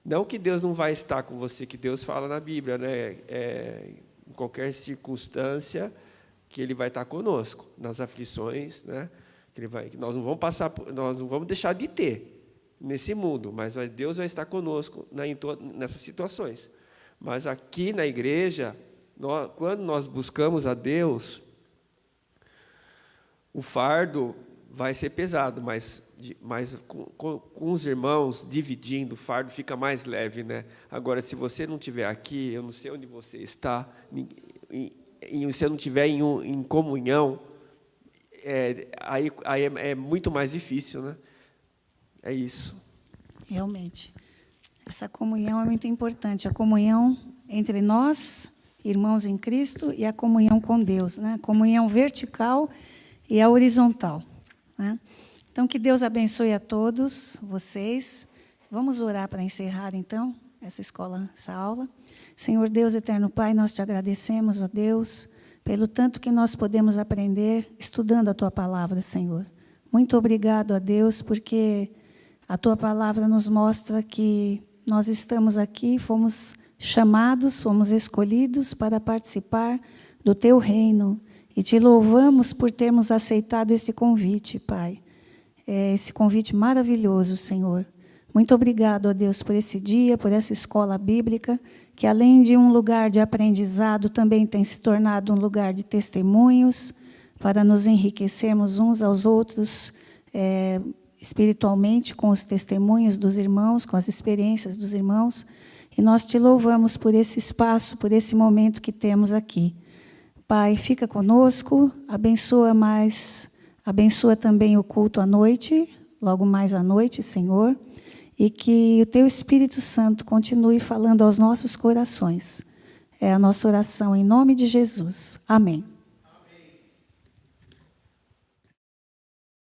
não que Deus não vai estar com você, que Deus fala na Bíblia, né? Em qualquer circunstância, que Ele vai estar conosco, nas aflições, né? Que nós não vamos deixar de ter nesse mundo, mas Deus vai estar conosco nessas situações. Mas aqui na igreja, quando nós buscamos a Deus, o fardo vai ser pesado, mas com os irmãos dividindo, o fardo fica mais leve, né? Agora, se você não estiver aqui, eu não sei onde você está, se você não estiver em comunhão, aí é muito mais difícil, né? É isso. Realmente. Essa comunhão é muito importante. A comunhão entre nós, irmãos em Cristo, e a comunhão com Deus, né? A comunhão vertical e a horizontal, né? Então, que Deus abençoe a todos vocês. Vamos orar para encerrar, então, essa aula. Senhor Deus, eterno Pai, nós te agradecemos, ó Deus, pelo tanto que nós podemos aprender estudando a Tua palavra, Senhor. Muito obrigado a Deus, porque a Tua palavra nos mostra que nós estamos aqui, fomos chamados, fomos escolhidos para participar do Teu reino. E te louvamos por termos aceitado esse convite, Pai. Esse convite maravilhoso, Senhor. Muito obrigado, ó Deus, por esse dia, por essa escola bíblica, que além de um lugar de aprendizado, também tem se tornado um lugar de testemunhos, para nos enriquecermos uns aos outros, espiritualmente, com os testemunhos dos irmãos, com as experiências dos irmãos. E nós te louvamos por esse espaço, por esse momento que temos aqui. Pai, fica conosco, abençoa também o culto à noite, logo mais à noite, Senhor, e que o Teu Espírito Santo continue falando aos nossos corações. É a nossa oração em nome de Jesus. Amém.